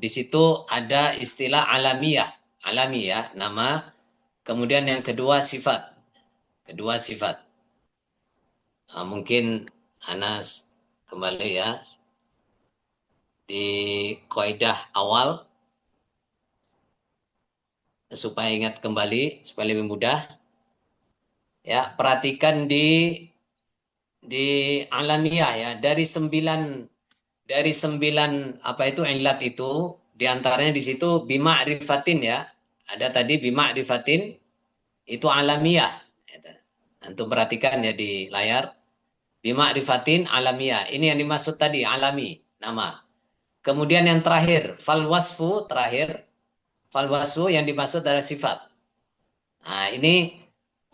di situ ada istilah alamiah, alamiah nama, kemudian yang kedua sifat. Mungkin Anas kembali, ya, di kaidah awal supaya ingat kembali, supaya lebih mudah. Ya, perhatikan di alamiah, ya, dari sembilan apa itu ilat itu, diantaranya di situ bima'rifatin, ya, ada tadi bima'rifatin itu alamiah. Antum perhatikan, ya, di layar bima'rifatin alamiah, ini yang dimaksud tadi alami nama. Kemudian yang terakhir fal wasfu, terakhir fal wasfu yang dimaksud adalah sifat. Nah, ini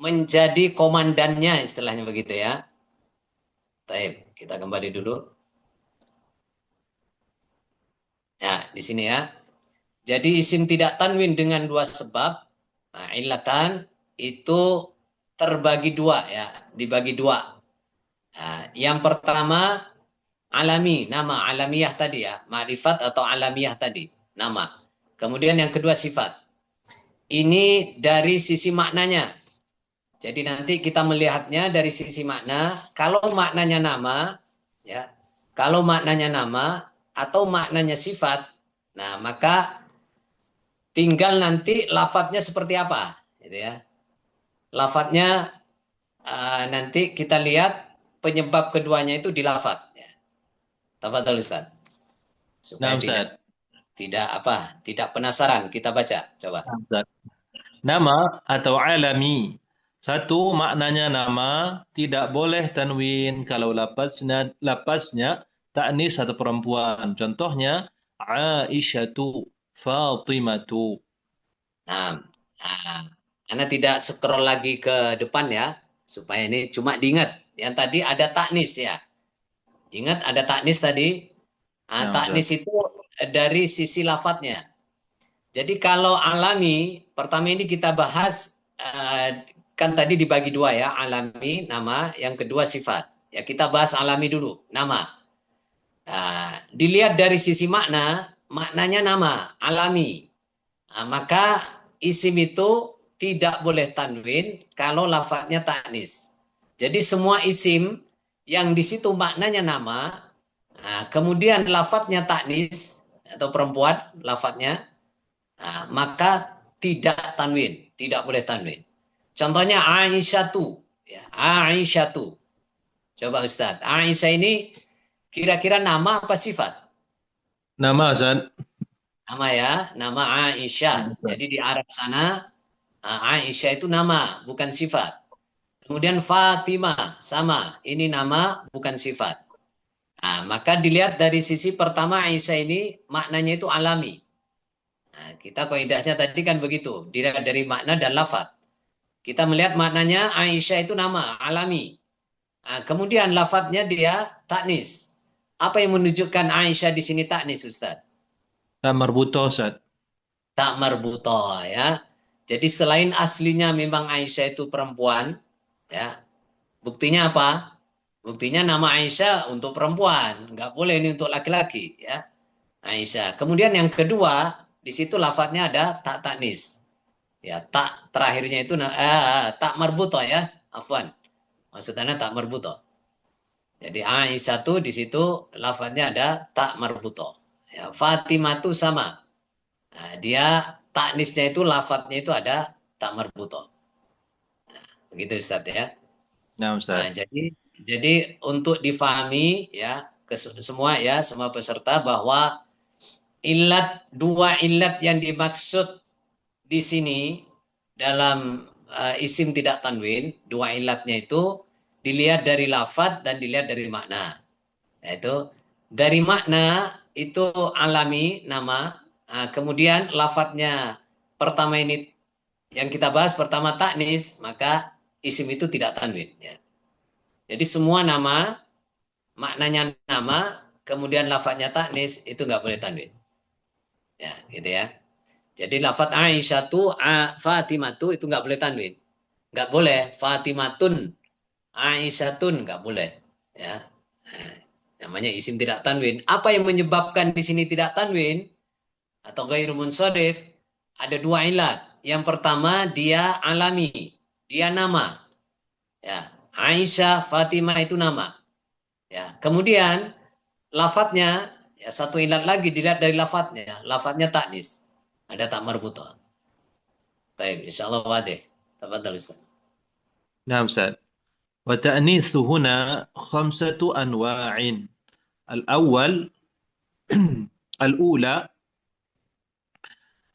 menjadi komandannya, istilahnya begitu ya. Baik, kita kembali dulu. Ya, di sini ya. Jadi isim tidak tanwin dengan dua sebab, nah, illatan itu terbagi dua ya, dibagi dua. Nah, yang pertama alami, nama alamiah tadi ya, ma'rifat atau alamiah tadi, nama. Kemudian yang kedua sifat. Ini dari sisi maknanya. Jadi nanti kita melihatnya dari sisi makna. Kalau maknanya nama, ya, kalau maknanya nama atau maknanya sifat, nah maka tinggal nanti lafadznya seperti apa, gitu ya. Lafadznya nanti kita lihat penyebab keduanya itu di lafadz. Ya. Tafadhol Ustaz. Nah, Supaya tidak Ustaz. tidak penasaran, kita baca, coba. Nah, Ustaz. Nama atau alami. Satu, maknanya nama, tidak boleh tanwin kalau lapasnya taknis atau perempuan. Contohnya, Aisyatu, Fatimatu. Nah, Anda tidak scroll lagi ke depan ya, supaya ini cuma diingat. Yang tadi ada taknis ya. Ingat ada taknis tadi. Nah, Ustaz. Taknis itu dari sisi lafadznya. Jadi kalau alami, pertama ini kita bahas, kan tadi dibagi dua ya, alami, nama, yang kedua sifat. Ya kita bahas alami dulu, nama. Dilihat dari sisi makna, maknanya nama, alami. Maka isim itu tidak boleh tanwin kalau lafadznya taknis. Jadi semua isim yang di situ maknanya nama, kemudian lafadznya taknis atau perempuan lafadznya, maka tidak tanwin, tidak boleh tanwin. Contohnya Aisyatu, ya, Aisyatu. Coba Ustadz, Aisyah ini kira-kira nama apa sifat? Nama, Ustaz. Nama ya, nama Nah, Aisyah. Ustaz. Jadi di Arab sana Aisyah itu nama, bukan sifat. Kemudian Fatimah sama, ini nama bukan sifat. Maka dilihat dari sisi pertama Aisyah ini maknanya itu alami. Kita kaidahnya tadi kan begitu, dilihat dari makna dan lafaz. Kita melihat maknanya Aisyah itu nama alami. Kemudian lafadznya dia taknis. Apa yang menunjukkan Aisyah di sini taknis, Ustaz? Tak marbutoh, Ustaz. Tak marbutoh ya. Jadi selain aslinya memang Aisyah itu perempuan, ya. Buktinya apa? Buktinya nama Aisyah untuk perempuan, nggak boleh ini untuk laki-laki, ya. Aisyah. Kemudian yang kedua, di situ lafadznya ada tak taknis. Ya, tak terakhirnya itu tak marbutoh ya, afwan. Maksudnya tak marbutoh. Jadi Aisyah tuh di situ lafadznya ada tak marbutoh. Ya, Fatimah tuh sama. Nah, dia taknisnya itu lafadznya itu ada tak marbutoh. Begitu Ustaz ya. Nah, Ustaz. Jadi untuk difahami ya semua ya semua peserta bahwa dua ilat yang dimaksud di sini dalam isim tidak tanwin, dua ilatnya itu dilihat dari lafad dan dilihat dari makna. Yaitu dari makna itu alami nama, kemudian lafadnya pertama ini yang kita bahas pertama taknis, maka isim itu tidak tanwin. Ya. Jadi semua nama, maknanya nama, kemudian lafadznya taknis, itu nggak boleh tanwin. Ya, gitu ya. Jadi lafadz Aisyatu, Fatimatu itu nggak boleh tanwin. Nggak boleh. Fatimatun, Aisyatun nggak boleh. Ya. Nah, namanya isim tidak tanwin. Apa yang menyebabkan di sini tidak tanwin atau ghairu munsharif? Ada dua ilat. Yang pertama dia alami, dia nama. Ya, Aisyah, Fatimah itu nama. Ya, kemudian lafadznya ya satu ilat lagi dilihat dari lafadznya. Lafadznya taknis. Ada tak marbutoh. Baik, insyaallah wadih. Tafadhal Ustaz. Nah, Ustaz. وتأنيث هنا خمسة أنواع. الأول الأولى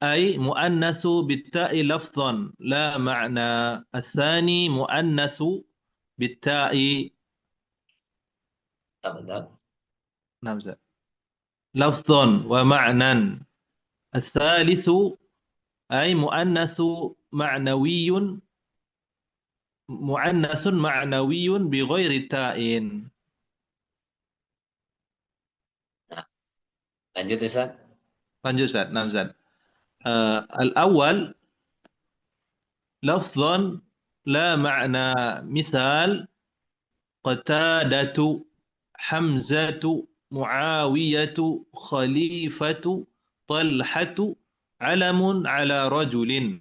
أي مؤنث بالتاء لفظا لا معنى. الثاني مؤنث بالتاء. Tafadhal. نعم زين. لفظا ومعنى. الثالث أي مؤنث معنوي mu'annasun ma'nawiyun bi ghairi ta'in. Nah, lanjut Ustaz. Lanjut Ustaz. Nah, Ustaz. Al-awwal lafzan la ma'na, misal qatadatu, hamzatu, muawiyatu, khalifatu, talhatu, alamun ala rajulin.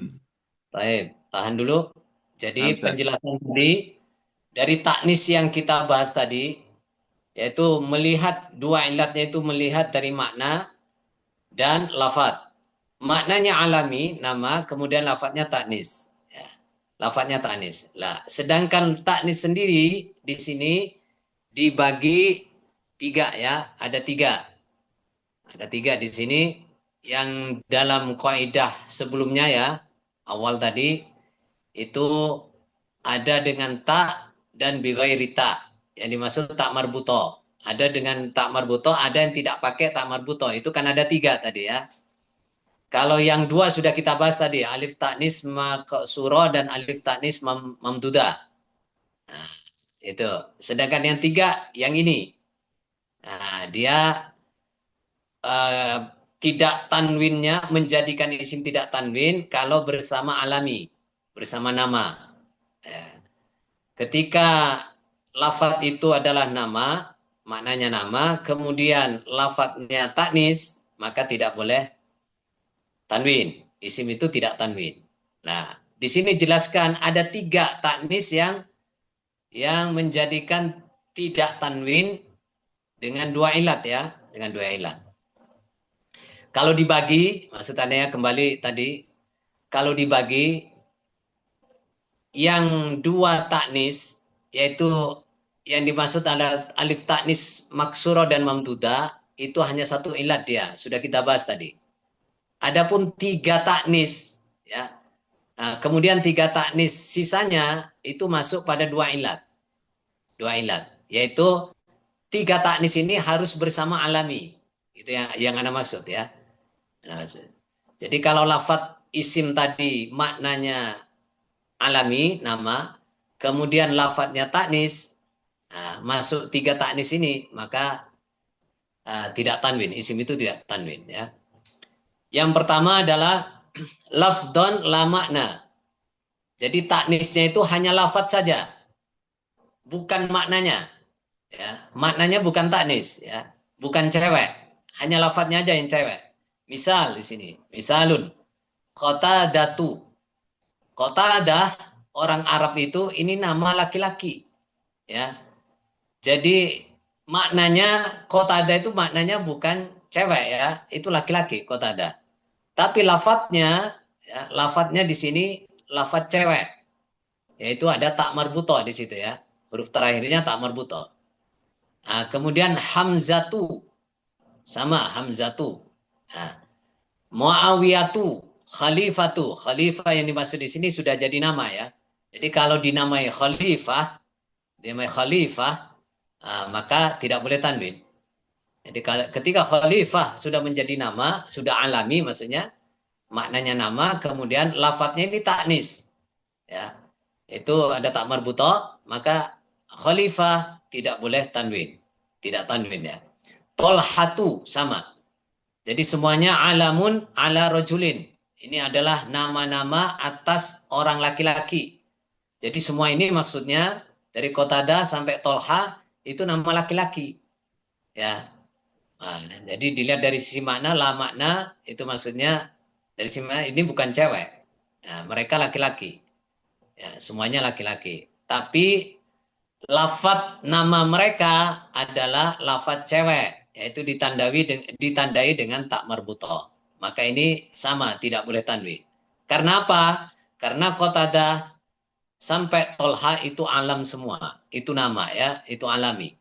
Baik, tahan dulu. Nah, Jadi Ustaz. penjelasan tadi dari taknis yang kita bahas tadi, yaitu melihat dua ilatnya itu melihat dari makna dan lafadz. Maknanya alami, nama, kemudian lafadznya taknis. Ya, lafadznya taknis. Lah, sedangkan taknis sendiri di sini dibagi tiga ya, ada tiga. Ada tiga di sini yang dalam kaidah sebelumnya ya, awal tadi itu ada dengan tak dan bighairi tak. Yang dimaksud tak marbuto. Ada dengan tak marbuto, ada yang tidak pakai tak marbuto. Itu kan ada tiga tadi ya. Kalau yang dua sudah kita bahas tadi, alif taknis maksuro dan alif taknis mamduda. Nah, itu. Sedangkan yang tiga, yang ini. Nah, dia eh, tidak tanwinnya menjadikan isim tidak tanwin kalau bersama alami, bersama nama. Ya. Ketika lafadz itu adalah nama, maknanya nama, kemudian lafadznya taknis, maka tidak boleh tanwin. Isim itu tidak tanwin. Nah, di sini jelaskan ada tiga taknis yang menjadikan tidak tanwin dengan dua ilat ya, dengan dua ilat. Kalau dibagi, maksudnya kembali tadi, kalau dibagi yang dua taknis, yaitu yang dimaksud ada alif taknis maksuro dan mamduda, itu hanya satu ilat dia, sudah kita bahas tadi. Adapun tiga taknis, ya, nah, kemudian tiga taknis sisanya itu masuk pada dua ilat, yaitu tiga taknis ini harus bersama alami, itu yang anda maksud ya. Nah, jadi kalau lafadz isim tadi maknanya alami nama, kemudian lafadznya taknis, nah, masuk tiga taknis ini maka tidak tanwin, isim itu tidak tanwin ya. Yang pertama adalah lafdon la makna. Jadi taknisnya itu hanya lafadz saja, bukan maknanya. Ya, maknanya bukan taknis, ya, bukan cewek, hanya lafadznya aja yang cewek. Misal di sini, misalun, kota datu, kota adah orang Arab itu ini nama laki-laki, ya. Jadi maknanya kota ada itu maknanya bukan cewek ya, itu laki-laki kota ada. Tapi lafadznya, ya, lafadznya di sini lafadz cewek, yaitu ada tak marbuto di situ ya, huruf terakhirnya tak marbuto. Nah, kemudian hamzatu sama hamzatu. Nah, muawiyatu, khalifatu, khalifah yang dimaksud di sini sudah jadi nama ya. Jadi kalau dinamai khalifah, maka tidak boleh tanwin. Jadi ketika khalifah sudah menjadi nama, sudah alami maksudnya, maknanya nama, kemudian lafadznya ini taknis. Ya. Itu ada tak marbuto, maka khalifah tidak boleh tanwin. Tidak tanwin ya. Tolhatu sama. Jadi semuanya alamun ala rojulin. Ini adalah nama-nama atas orang laki-laki. Jadi semua ini maksudnya dari Qatada sampai Tolha itu nama laki-laki. Ya. Nah, jadi dilihat dari sisi makna, la makna itu maksudnya dari sisi makna ini bukan cewek. Nah, mereka laki-laki. Ya, semuanya laki-laki. Tapi lafadz nama mereka adalah lafadz cewek, yaitu ditandai dengan tak marbutoh. Maka ini sama, tidak boleh tanwin. Karena apa? Karena Qatadah sampai Tolha itu alam semua, itu nama ya, itu alami.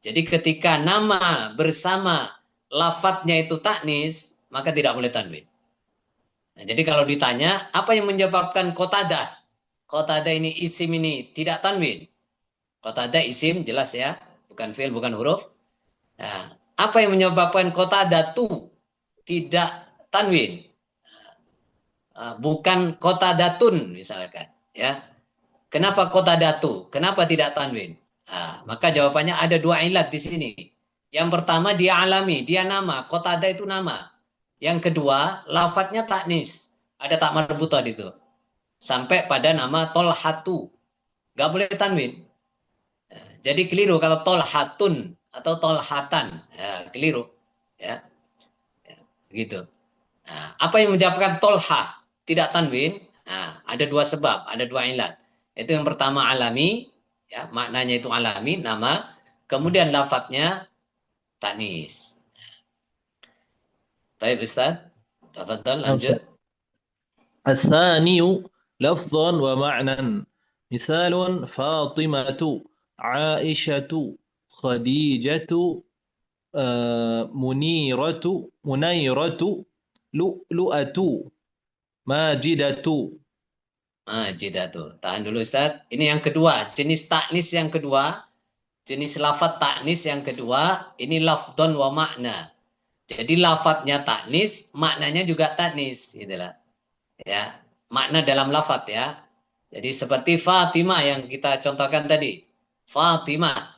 Jadi ketika nama bersama lafadznya itu taknis, maka tidak boleh tanwin. Nah, jadi kalau ditanya, apa yang menyebabkan Qatadah? Qatadah ini isim ini tidak tanwin. Qatadah isim jelas ya, bukan fi'il, bukan huruf. Nah, apa yang menyebabkan Qatadah tu tidak tanwin? Bukan Qatadatun misalkan, ya. Kenapa qatadatu? Kenapa tidak tanwin? Nah, maka jawabannya ada dua ilat di sini. Yang pertama dia alami, dia nama. Qatada itu nama. Yang kedua, lafadznya taknis. Ada tak marbuta di itu. Sampai pada nama Tolhatu. Gak boleh tanwin. Jadi keliru kalau Tolhatun atau Tolhatan. Ya, keliru. Ya, gitu. Nah, apa yang menyebabkan Tolha tidak tanwin? Nah, ada dua sebab, ada dua ilat. Itu yang pertama alami, ya, maknanya itu alami, nama. Kemudian lafadznya taknis. Baik Ustaz, tafadhal نعم lanjut. أستاذ. الثاني لفظا ومعنى. مثال: فاطمة، عائشة، خديجة، منيرة، منيرة، لؤلؤة، ماجدة. Nah, jeda tuh. Tahan dulu Ustaz. Ini yang kedua, jenis taknis yang kedua, jenis lafadz taknis yang kedua, ini lafdon wa makna. Jadi lafadznya taknis, maknanya juga taknis, gitu lah. Ya, makna dalam lafadz ya. Jadi seperti Fatimah yang kita contohkan tadi. Fatimah.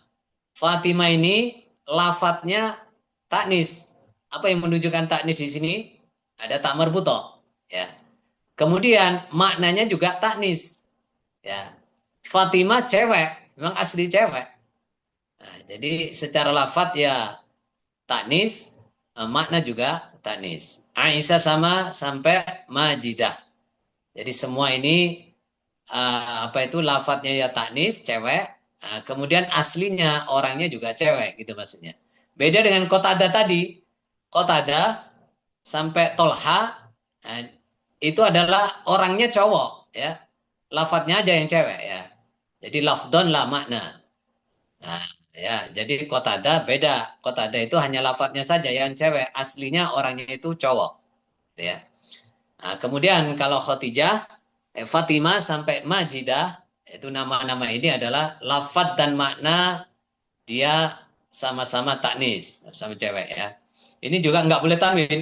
Fatimah ini lafadznya taknis. Apa yang menunjukkan taknis di sini? Ada tak marbuto. Ya. Kemudian maknanya juga taknis. Ya. Fatimah cewek, memang asli cewek. Nah, jadi secara lafadz ya taknis, makna juga taknis. Aisyah sama sampai Majidah. Jadi semua ini apa itu lafadznya ya taknis cewek, kemudian aslinya orangnya juga cewek gitu maksudnya. Beda dengan Qatada tadi. Qatada sampai Tolha, nah, itu adalah orangnya cowok ya. Lafadznya aja yang cewek ya. Jadi lafdon lah makna. Nah, ya, jadi Qatada beda. Qatada itu hanya lafadznya saja yang cewek, aslinya orangnya itu cowok ya. Nah, kemudian kalau Khadijah, Fatimah sampai Majidah, itu nama-nama ini adalah lafadz dan makna dia sama-sama taknis, sama cewek ya. Ini juga nggak boleh tanwin.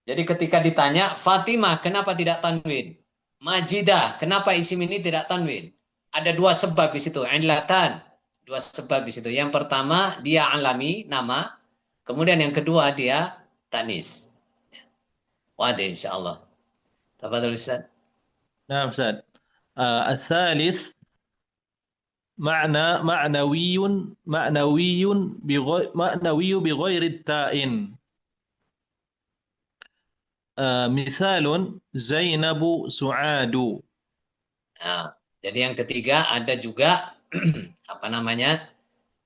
Jadi ketika ditanya, Fatimah kenapa tidak tanwin? Majidah, kenapa isim ini tidak tanwin? Ada dua sebab di situ, ilatan. Dua sebab di situ. Yang pertama, dia alami, nama. Kemudian yang kedua, dia tanis. Wadah insya Allah. Tafadhol Ustaz. نعم أستاذ. الثالث معنوي، معنوي بغير التاء. مثال: زينب، سعاد. Nah, jadi yang ketiga ada juga apa namanya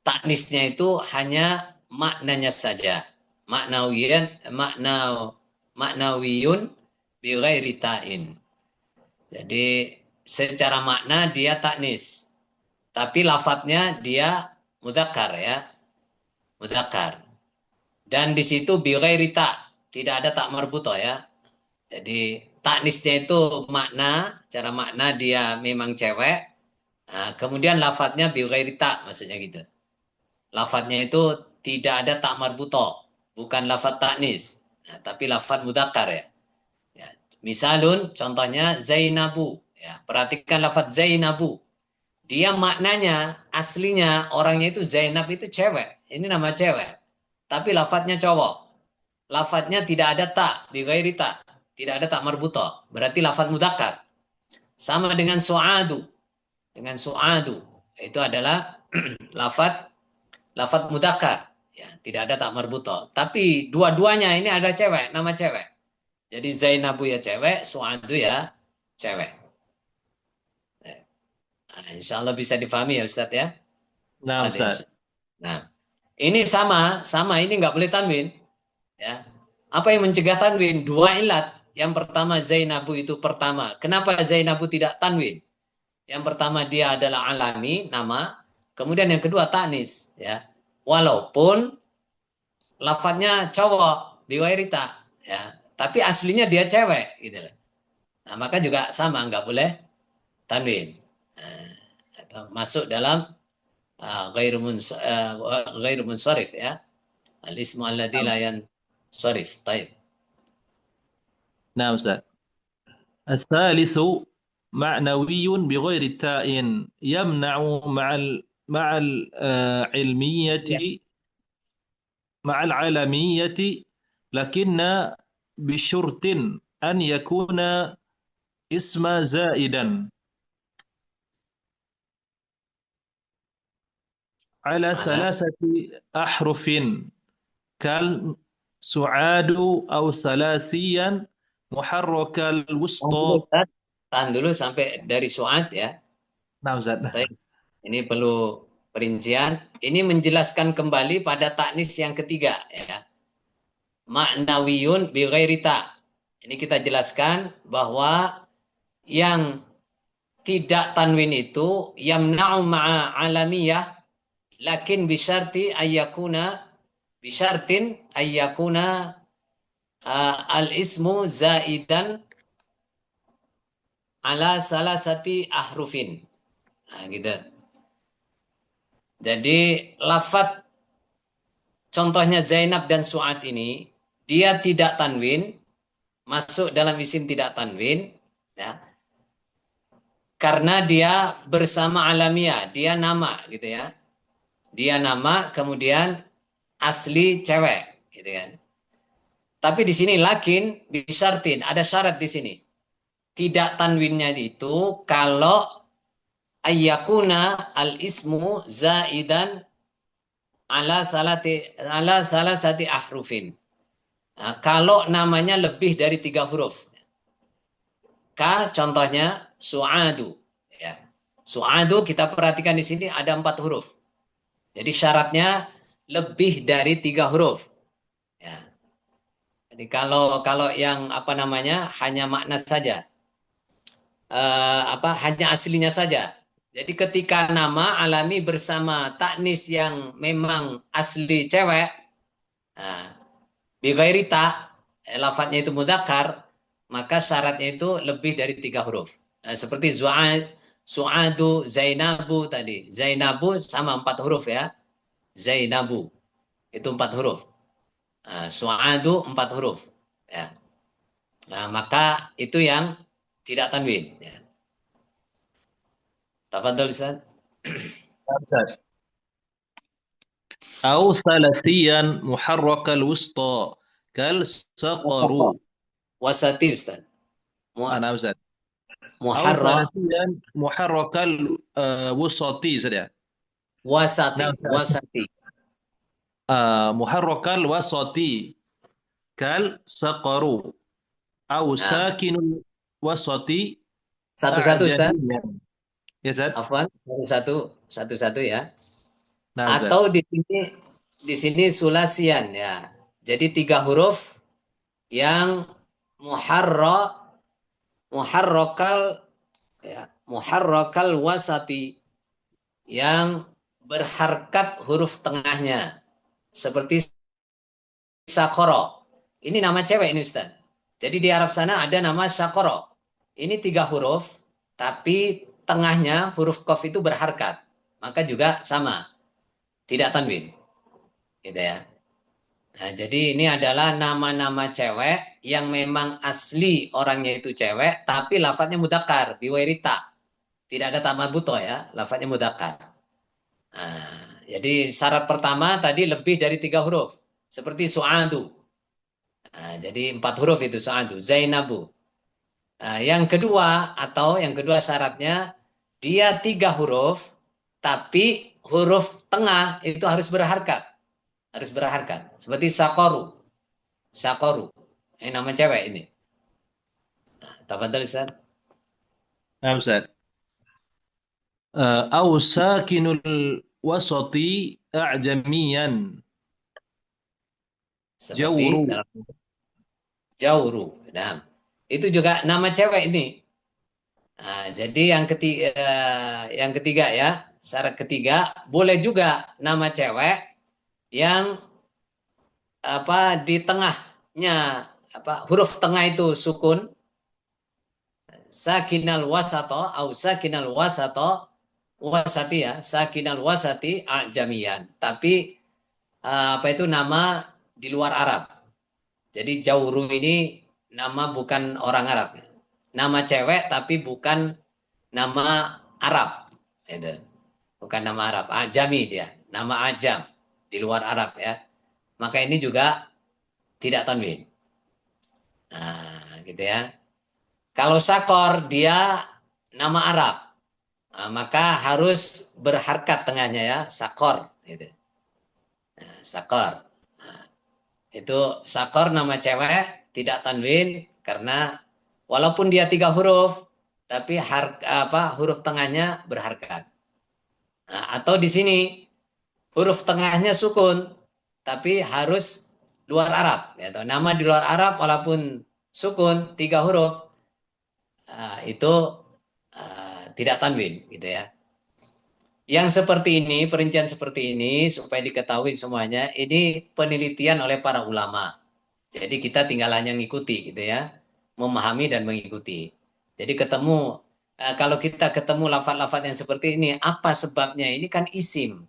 taknisnya itu hanya maknanya saja. Maknawiyan, maknawiyun bi ghairi ta'in. Jadi secara makna dia taknis, tapi lafadznya dia mudzakkar ya, mudzakkar. Dan di situ bi ghairi ta, tidak ada tak marbuto ya. Jadi taknisnya itu makna, cara makna dia memang cewek. Nah, kemudian lafadznya bi ghairi ta, maksudnya gitu. Lafadznya itu tidak ada tak marbuto, bukan lafadz taknis, nah, tapi lafadz mudzakkar ya. Ya. Misalun contohnya Zainabu. Ya, perhatikan lafadz Zainabu. Dia maknanya aslinya orangnya itu Zainab itu cewek. Ini nama cewek. Tapi lafadznya cowok. Lafadznya tidak ada tak, bighairi tak. Tidak ada tak marbuto. Berarti lafadz mudzakkar. Sama dengan su'adu. Dengan su'adu. Itu adalah lafadz mudzakkar. Ya, tidak ada tak marbuto. Tapi dua-duanya ini ada cewek, nama cewek. Jadi Zainabu ya cewek, Su'adu ya cewek. Nah, insya Allah bisa difahami ya Ustadz ya. نعم أستاذ. Nah, ini sama ini nggak boleh tanwin. Ya. Apa yang mencegah tanwin? Dua ilat. Yang pertama Zainabu itu pertama. Kenapa Zainabu tidak tanwin? Yang pertama dia adalah alami, nama. Kemudian yang kedua tanis. Ya. Walaupun lafadznya cowok, biwairita. Ya. Tapi aslinya dia cewek. Gitu. Nah, maka juga sama, nggak boleh tanwin. Masuk dalam ghairu munsharif ya. Al-ismu alladhi la yansharif. Taib. نعم أستاذ. الثالث معنوي بغير التاء يمنع مع العلمية Ya. مع العالمية لكن بشرط أن يكون اسم زائدا على Ala. 3 أحرف كالسعاد أو ثلاثيا محرك Tahan dulu, الوسطى. Ustaz. Tahan dulu sampai dari Su'ad ya. نعم زاد. Baik. Ini perlu perincian. Ini menjelaskan kembali pada taknis yang ketiga ya. Ma'nawiyun bi ghairi ta. Ini kita jelaskan bahwa yang tidak tanwin itu yamna'u ma'a alamiyah lakin bisyartin ayyakuna al ismu zaidan ala salasati ahrufin. Nah, gitu. Jadi lafat contohnya Zainab dan Su'ad ini dia tidak tanwin, masuk dalam isim tidak tanwin ya. Karena dia bersama alamiah, dia nama gitu ya. Dia nama kemudian asli cewek gitu kan. Tapi di sini lakin bisyartin, ada syarat di sini. Tidak tanwinnya itu kalau ayyakuna al ismu zaidan ala salasati ahrufin. Nah, kalau namanya lebih dari 3 huruf. Contohnya su'adu ya. Su'adu kita perhatikan di sini ada 4 huruf. Jadi syaratnya lebih dari 3 huruf. Ya. Jadi kalau yang apa namanya hanya makna saja, hanya aslinya saja. Jadi ketika nama alami bersama taknis yang memang asli cewek, nah, bighairi ta, lafadznya itu mudzakkar, maka syaratnya itu lebih dari 3 huruf. Nah, seperti su'adu, zainabu tadi. Zainabu sama 4 huruf ya. Zainabu itu 4 huruf. Nah, su'adu 4 huruf. Ya. Nah, maka itu yang tidak tanwin. Ya. Tafadhol Ustaz. أو ثلاثيا محرك الوسطى كالسقر. Wasati Ustaz. نعم زاد. أو Muharra, ثلاثيا محرك الوسطي سريع. wasati, نعم. wasati. محرك الوسطي كالسقر أو Nah, ساكن الوسطي satu-satu Ustaz. أعجميا. يا زاد. Afwan, satu-satu ya. نعم زاد. Atau di sini sulasian ya. Jadi 3 huruf yang muharrakal ya, muharrakal wasati yang berharkat huruf tengahnya seperti Sakoro. Ini nama cewek ini Ustaz. Jadi di Arab sana ada nama Sakoro. Ini 3 huruf tapi tengahnya huruf qaf itu berharkat. Maka juga sama. Tidak tanwin. Gitu ya. Nah, jadi ini adalah nama-nama cewek yang memang asli orangnya itu cewek, tapi lafadznya mudzakkar, biwairita. Tidak ada tambahan buto ya, lafadznya mudzakkar. Nah, jadi syarat pertama tadi lebih dari 3 huruf, seperti su'adu. Nah, jadi 4 huruf itu su'adu, zainabu. Nah, yang kedua syaratnya dia 3 huruf, tapi huruf tengah itu harus berharkat. Harus berharkat. Seperti sakoru. Sakoru. Ini nama cewek ini. Nah, tafadhal Ustaz. نعم زاد. أو ساكن الوسط أعجميا Seperti جور. dalam jauru. Nah, itu juga nama cewek ini. Nah, jadi yang ketiga ya, syarat ketiga boleh juga nama cewek yang di tengahnya huruf tengah itu sukun sakinal wasato au sakinal wasato wasati ya, sakinal wasati ajamian, tapi itu nama di luar Arab. Jadi Jauru ini nama bukan orang Arab, nama cewek tapi bukan nama Arab, itu bukan nama Arab, Ajami dia, nama Ajam di luar Arab ya, maka ini juga tidak tanwin. Nah, gitu ya. Kalau Sakor dia nama Arab, nah, maka harus berharkat tengahnya ya, Sakor, gitu. Nah, Sakor. Nah, itu Sakor nama cewek tidak tanwin karena walaupun dia 3 huruf, tapi huruf tengahnya berharkat. Nah, atau di sini huruf tengahnya sukun, tapi harus luar Arab. Gitu. Nama di luar Arab walaupun sukun 3 huruf, itu tidak tanwin, gitu ya. Yang seperti ini, perincian seperti ini, supaya diketahui semuanya, ini penelitian oleh para ulama. Jadi kita tinggal hanya ngikuti, gitu ya, memahami dan mengikuti. Jadi kalau kita ketemu lafaz-lafaz yang seperti ini, apa sebabnya? Ini kan isim,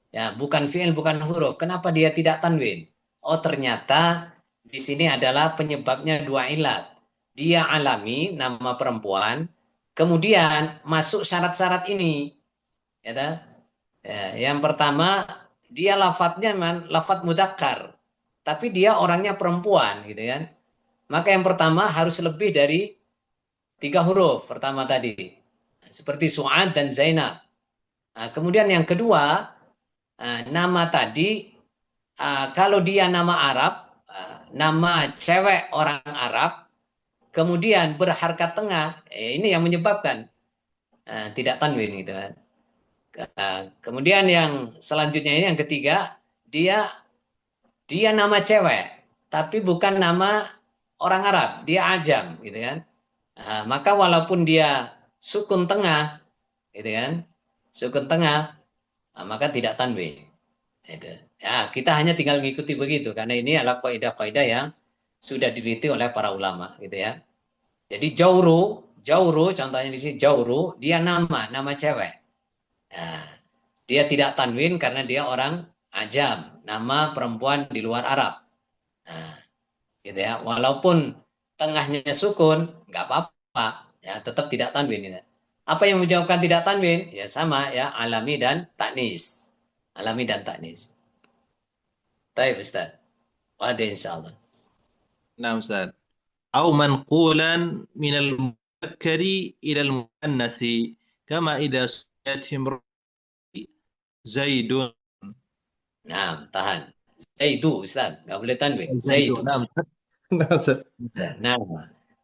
ya, bukan fi'il, bukan huruf. Kenapa dia tidak tanwin? Oh, ternyata di sini adalah penyebabnya 2 ilat. Dia alami, nama perempuan, kemudian masuk syarat-syarat ini. Ya, ya, yang pertama, dia lafadznya lafadz mudzakkar, tapi dia orangnya perempuan, gitu kan. Maka yang pertama harus lebih dari 3 huruf pertama tadi, seperti Su'ad dan Zainab. Nah, kemudian yang kedua, nama tadi, kalau dia nama Arab, nama cewek orang Arab, kemudian berharkat tengah, ini yang menyebabkan tidak tanwin, gitu kan. Kemudian yang selanjutnya ini yang ketiga, dia nama cewek, tapi bukan nama orang Arab, dia ajam, gitu kan. Maka walaupun dia sukun tengah, gitu kan, sukun tengah, maka tidak tanwin. Itu. Ya, kita hanya tinggal mengikuti begitu, karena ini adalah kaidah-kaidah yang sudah diliti oleh para ulama, gitu ya. Jadi jauru, contohnya di sini jauru, dia nama cewek. Nah, dia tidak tanwin karena dia orang ajam, nama perempuan di luar Arab. Nah, gitu ya. Walaupun tengahnya sukun, nggak apa-apa, ya tetap tidak tanwin. Ya. Apa yang menyebabkan tidak tanwin? Ya sama ya, alami dan taknis. Alami dan taknis. Baik, Ustaz. Wade insyaallah. Nah, Ustaz. أو منقولا من المذكر إلى المؤنث كما إذا سميت امرأة زيد. Nah, tahan. Zaidu, Ustaz. Nggak boleh tanwin. زيد Zaidu. نعم. نعم Ustaz. Nah,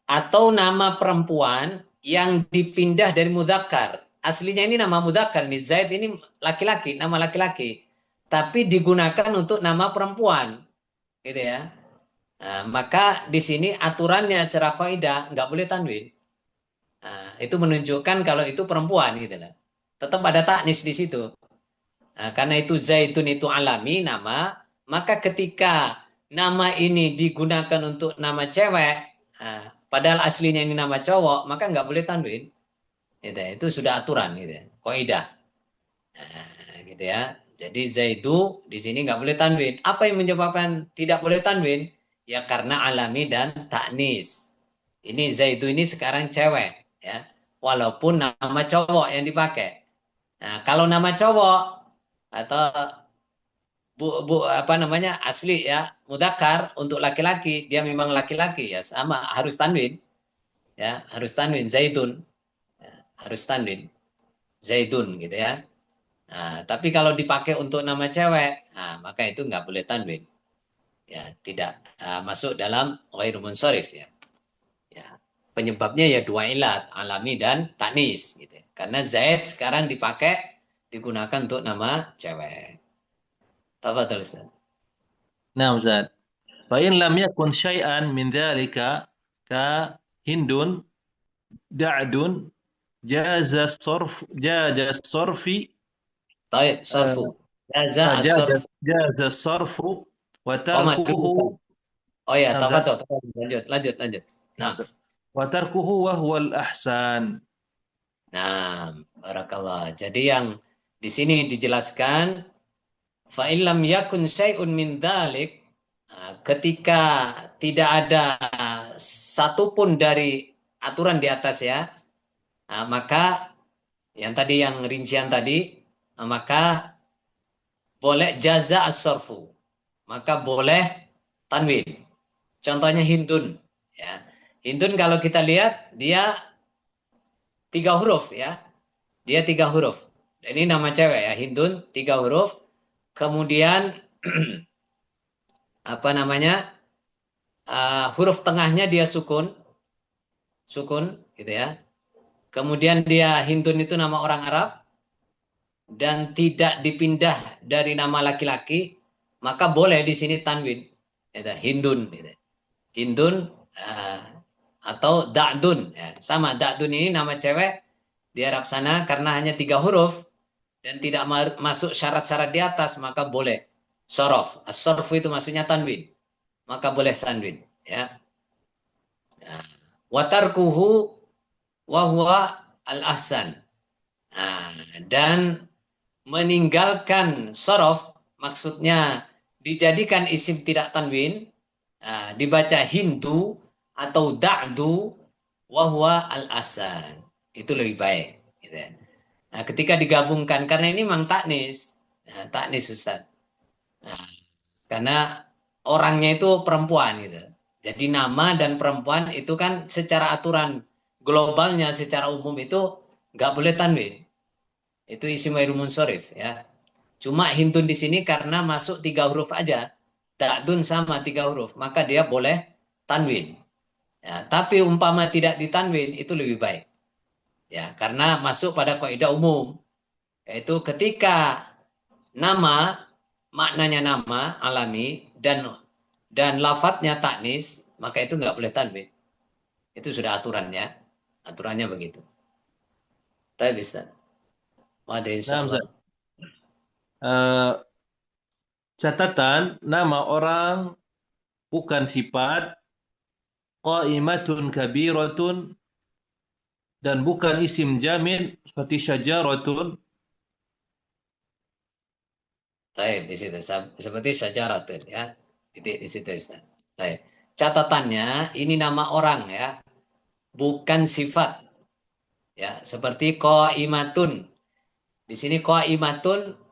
atau nama perempuan yang dipindah dari mudzakkar. Aslinya ini nama mudzakkar nih, Zaid ini laki-laki, nama laki-laki. Tapi digunakan untuk nama perempuan. Gitu ya. Nah, maka di sini aturannya secara kaidah nggak boleh tanwin. Nah, itu menunjukkan kalau itu perempuan gitu lah. Tetap ada taknis di situ. Nah, karena itu Zaitun itu alami nama, maka ketika nama ini digunakan untuk nama cewek, padahal aslinya ini nama cowok, maka nggak boleh tanwin. Gitu, itu sudah aturan gitu, kaidah. Gitu ya. Jadi Zaidu di sini nggak boleh tanwin. Apa yang menyebabkan tidak boleh tanwin? Ya karena alami dan taknis. Ini Zaidu ini sekarang cewek, ya. Walaupun nama cowok yang dipakai. Nah, kalau nama cowok atau apa namanya asli ya mudakar untuk laki-laki, dia memang laki-laki ya sama harus tanwin, ya harus tanwin Zaidun, ya, harus tanwin Zaidun gitu ya. Nah, tapi kalau dipakai untuk nama cewek, maka itu nggak boleh tanwin. Ya, tidak masuk dalam ghairu munsharif ya. Ya. Penyebabnya ya 2 ilat, alami dan taknis gitu. Karena Zaid sekarang digunakan untuk nama cewek. Tafadhol Ustaz. نعم Ustaz. فإن لم يكن شيئا من ذلك كهند دعد جاز الصرف Baik, sorfu. Jaza as-sorfu. جاز الصرف Komat وتركه. dulu. Oh ya, نعم Ustaz. tafadhol. Lanjut. نعم Nah, Ustaz. وتركه وهو الأحسن. nah, barakallah. Jadi yang di sini dijelaskan fa illam yakun syai'un min dzalik, ketika tidak ada satupun dari aturan di atas ya, Maka yang tadi yang rincian tadi, maka boleh jaza as-sorfu, maka boleh tanwin. Contohnya Hindun, ya. Hindun kalau kita lihat dia 3 huruf, ya, dia 3 huruf. Ini nama cewek, ya, Hindun 3 huruf. Kemudian apa namanya, huruf tengahnya dia sukun, sukun, gitu ya. Kemudian dia Hindun itu nama orang Arab dan tidak dipindah dari nama laki-laki, maka boleh di sini tanwin, gitu, Hindun, gitu. Hindun uh, atau Da'dun, ya. Sama, Da'dun ini nama cewek di Arab sana karena hanya 3 huruf dan tidak masuk syarat-syarat di atas, maka boleh sorof. As-sorf itu maksudnya tanwin, maka boleh tanwin, ya. Nah, watarkuhu wahwa al-ahsan. Nah, dan meninggalkan sorof maksudnya dijadikan isim tidak tanwin, dibaca Hindu atau Da'du wahwa al-asan, itu lebih baik, gitu ya. Nah, ketika digabungkan karena ini memang taknis, nah, taknis Ustaz. Nah, karena orangnya itu perempuan, gitu. Jadi nama dan perempuan itu kan secara aturan globalnya secara umum itu nggak boleh tanwin. Itu isim ghairu munsharif, ya. Cuma Hindun di sini karena masuk 3 huruf aja. Ta'dun sama 3 huruf, maka dia boleh tanwin. Ya, tapi umpama tidak ditanwin itu lebih baik. Ya, karena masuk pada kaidah umum, yaitu ketika nama maknanya nama alami dan lafadznya taknis, maka itu nggak boleh tanwin. Itu sudah aturannya, aturannya begitu. Tapi bisa. Ada Nah, insya Allah. Ustaz. Eh, Catatan nama orang bukan sifat, qaimatun kabiratun, dan bukan isim jamin seperti syajaratun. Baik, di situ seperti syajaratun, ya. Di situ Ustaz. Baik. Catatannya ini nama orang, ya, bukan sifat, ya, seperti qaimatun. Di sini qaimatun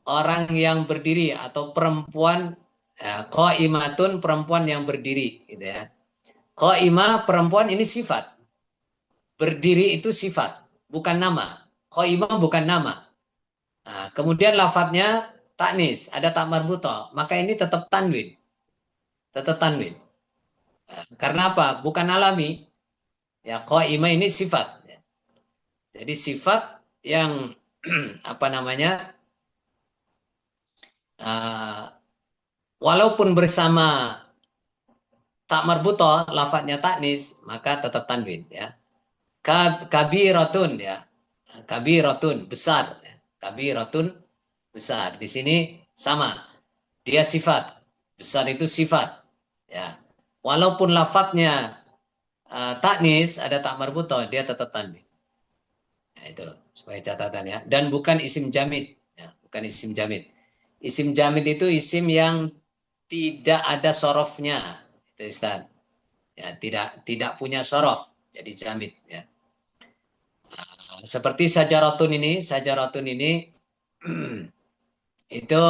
orang yang berdiri atau perempuan, ya, qaimatun perempuan yang berdiri, gitu ya. Qaimah perempuan ini sifat. Berdiri itu sifat, bukan nama. Qaimah bukan nama. Nah, kemudian lafadznya taknis, ada tak marbuto, maka ini tetap tanwin, tetap tanwin. Nah, karena apa? Bukan alami. Ya, qaimah ini sifat. Ya. Jadi sifat yang apa namanya? Uh, walaupun bersama tak marbuto, lafadznya taknis, maka tetap tanwin, ya. Kabiratun, ya. Kabiratun besar, ya. Kabiratun besar. Di sini sama. Dia sifat. Besar itu sifat, ya. Walaupun lafadznya taknis ada tak marbuto, dia tetap tanwin. Nah, itu sebagai catatan, ya. Dan bukan isim jamid, ya. Bukan isim jamid. Isim jamid itu isim yang tidak ada sorofnya, itu Ustaz. Ya, tidak punya sorof, jadi jamid, ya. Seperti sajaratun ini itu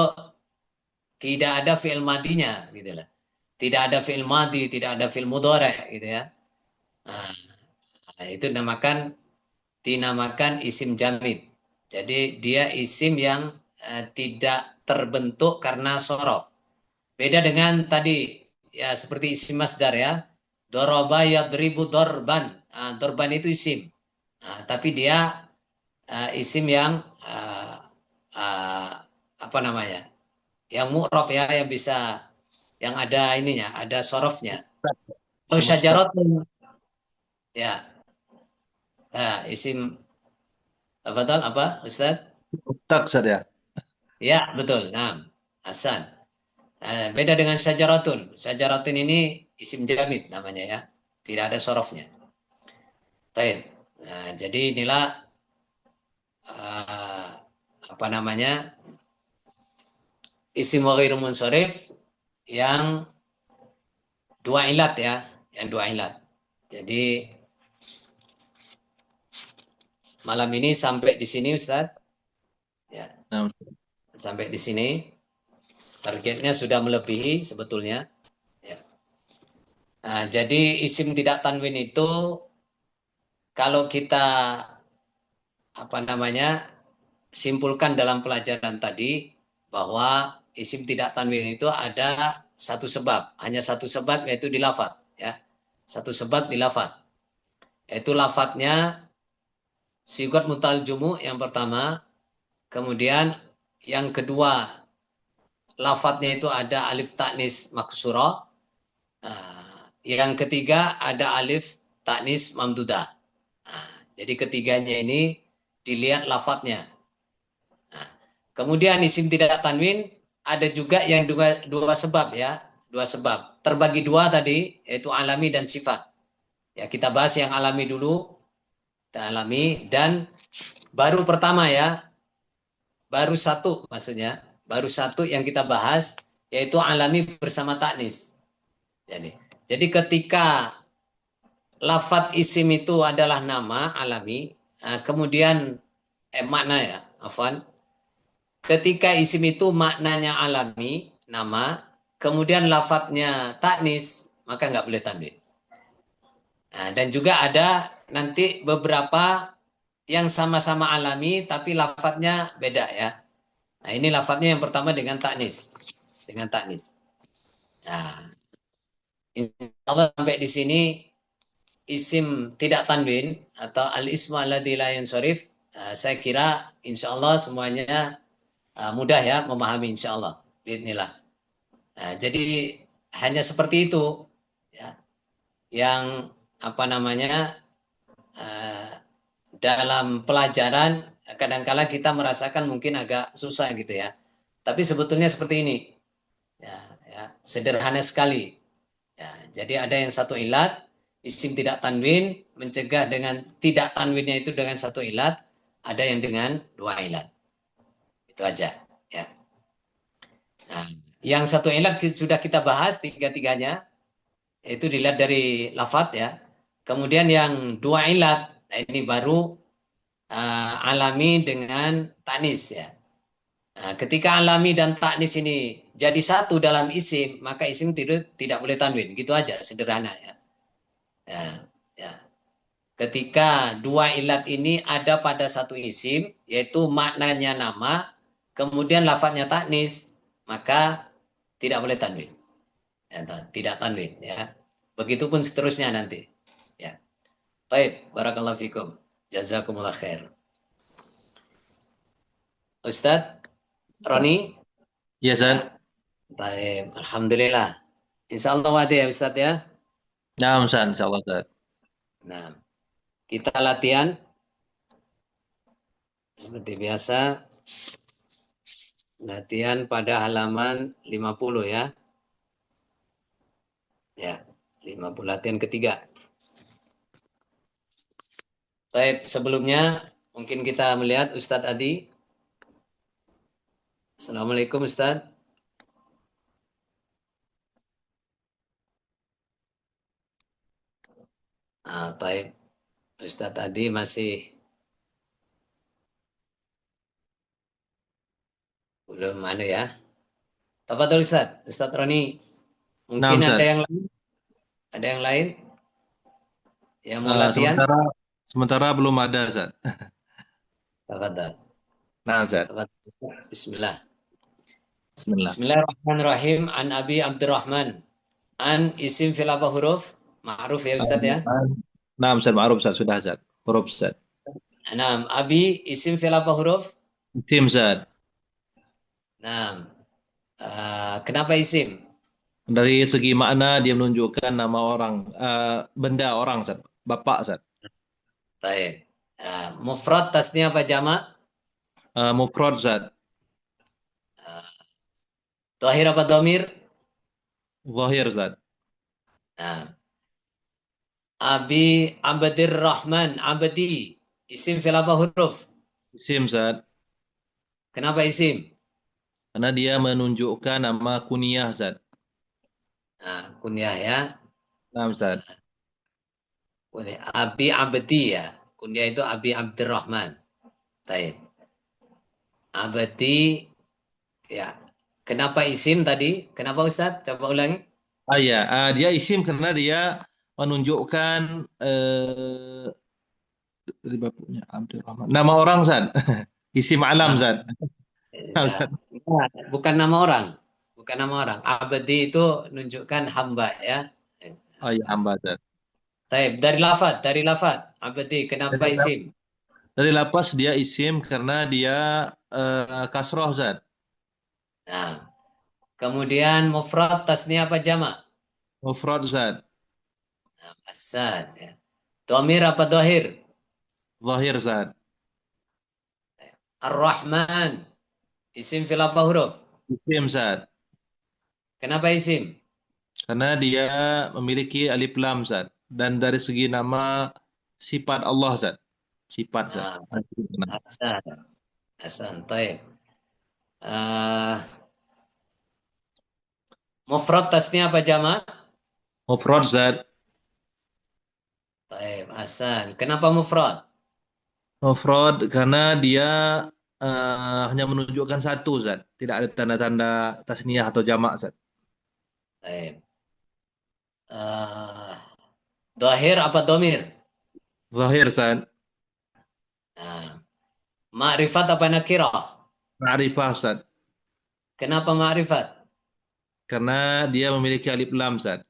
tidak ada fi'il madinya, gitu lah. Tidak ada fi'il madi, tidak ada fi'il mudhari', gitu ya. Nah, itu dinamakan isim jamid. Jadi dia isim yang tidak terbentuk karena sorof. Beda dengan tadi, ya, seperti isim masdar, ya. Doroba yadribu dorban. Dorban itu isim. Tapi dia isim yang uh, apa namanya? Yang mu'rab, ya, yang bisa, yang ada ininya, ada sorofnya. Oh, Mustak. syajaratun, ya. Nah, isim apa tal apa Ustaz? Mustak, Ustaz, ya. Ya, betul. Nah, Hasan. Beda dengan syajaratun. Syajaratun ini isim jamid namanya, ya. Tidak ada sorofnya. Baik. Nah, jadi inilah uh, apa namanya? Isim ghairu munsharif yang dua ilat, ya, yang dua ilat. Jadi malam ini sampai di sini Ustaz. Ya, Nah, sampai di sini. Targetnya sudah melebihi sebetulnya. Ya. Nah, jadi isim tidak tanwin itu kalau kita apa namanya simpulkan dalam pelajaran tadi bahwa isim tidak tanwin itu ada satu sebab, hanya satu sebab yaitu di lafadz, ya. Satu sebab di lafadz. Yaitu lafadznya sigat mutal jumu yang pertama, kemudian yang kedua lafadznya itu ada alif taknis maksurah. Yang ketiga ada alif taknis mamdudah. Jadi ketiganya ini dilihat lafadznya. Kemudian isim tidak tanwin ada juga yang dua sebab ya, dua sebab. Terbagi dua tadi yaitu alami dan sifat. Ya kita bahas yang alami dulu, kita alami dan baru pertama ya, baru satu maksudnya, baru satu yang kita bahas yaitu alami bersama taknis. Jadi ketika lafadz isim itu adalah nama alami, kemudian makna ya, afwan. Ketika isim itu maknanya alami, nama, kemudian lafadznya taknis, maka nggak boleh tanwin. Nah, dan juga ada nanti beberapa yang sama-sama alami tapi lafadznya beda ya. Nah, ini lafadznya yang pertama dengan taknis. Dengan taknis. Nah, insya sampai di sini isim tidak tanwin atau al-ismu alladzi la yansharif, saya kira insya Allah semuanya mudah ya memahami insya Allah. Bismillah. Nah, jadi hanya seperti itu ya, yang apa namanya dalam pelajaran kadangkala kita merasakan mungkin agak susah gitu ya. Tapi sebetulnya seperti ini, ya, sederhana sekali. Ya, jadi ada yang satu ilat, isim tidak tanwin mencegah dengan tidak tanwinnya itu dengan satu ilat, ada yang dengan dua ilat. Itu aja. Ya. Nah, yang satu ilat sudah kita bahas tiga-tiganya, itu dilihat dari lafadz ya. Kemudian yang dua ilat, nah ini baru alami dengan taknis ya. Nah, ketika alami dan taknis ini jadi satu dalam isim, maka isim tidak boleh tanwin. Gitu aja, sederhana ya. Ya, ya. Ketika dua ilat ini ada pada satu isim, yaitu maknanya nama, kemudian lafadznya taknis, maka tidak boleh tanwin. Ya, tidak tanwin ya. Begitupun seterusnya nanti. Ya. Baik, barakallahu fikum. Jazakumullah khair. Ustadz Roni? ya, Ustaz. Ya. Baik, alhamdulillah. Insya Allah wadi ya Ustadz ya. Nah, Ustaz, insyaallah, Ustaz. Nah, kita latihan seperti biasa. Latihan pada halaman 50 ya. Ya, 50 latihan ketiga. Baik, sebelumnya mungkin kita melihat Ustadz Adi. Assalamualaikum Ustadz. Baik. Ustadz Adi masih belum ada ya. Tafadhol Ustadz. Ustadz Roni. Nah, Mungkin ada Ustaz. yang lain? Ada yang lain? Yang mau latihan? Sementara belum ada, Ustaz. Tafadhol. Nah, Ustaz. Bismillah. Bismillah. Bismillahirrahmanirrahim. An Abi Abdurrahman. An isim fil apa huruf? Ma'ruf ya Ustadz ya. Nah, Ustaz, ma'ruf, Ustaz. Sudah, Ustaz. Huruf, Ustaz. Nah, Abi isim fil apa huruf? Isim, Ustaz. Nah, kenapa isim? Dari segi makna dia menunjukkan nama orang, benda orang, Ustaz. Bapak, Ustaz. Baik. Mufrad tasnya apa jamak? Mufrad, Ustaz. Zahir apa domir? Zahir, Ustaz. Nah, Abi Abdir Rahman Abdi isim fil apa huruf? Isim, Ustaz. Kenapa isim? Karena dia menunjukkan nama kunyah, Ustaz. Nah, kunyah ya. Nah, Ustaz. Abi Abdi ya. Kunyah itu Abi Abdurrahman. Taib. Abadi, ya. Kenapa isim tadi? Kenapa Ustaz? Coba ulangi. Ya, dia isim karena dia menunjukkan dari bapaknya Abdurrahman. Nama orang Zat. Isim alam Nah, Zat. ya. Nah, bukan nama orang. Bukan nama orang. Abadi itu menunjukkan hamba ya. Oh ya, hamba Zat. Taib. Dari lafad. Abadi, kenapa Dari, isim? dari lapas dia isim karena dia kasroh Zat. Nah, kemudian mufrad tasnya apa jamak? Mufrad Zat. Nah, asad ya. Domir apa dohir? Zahir Zat. Ar-Rahman. Isim fil apa huruf? Isim Zat. Kenapa isim? Karena dia memiliki alif lam Zat. Dan dari segi nama sifat Allah Zat. Sifat Zat. Nah, hasan. Hasan, taib. Uh, mufrad tasnya apa jamak? Mufrad Zat. Taib, hasan. Kenapa mufrad? Mufrad karena dia hanya menunjukkan satu Zat. Tidak ada tanda-tanda tasniyah atau jamak Zat. Taib. Uh, dohir apa domir? Zahir Zat. Nah, ma'rifat apa nakirah? Ma'rifah Zat. Kenapa ma'rifat? Karena dia memiliki alif lam Zat.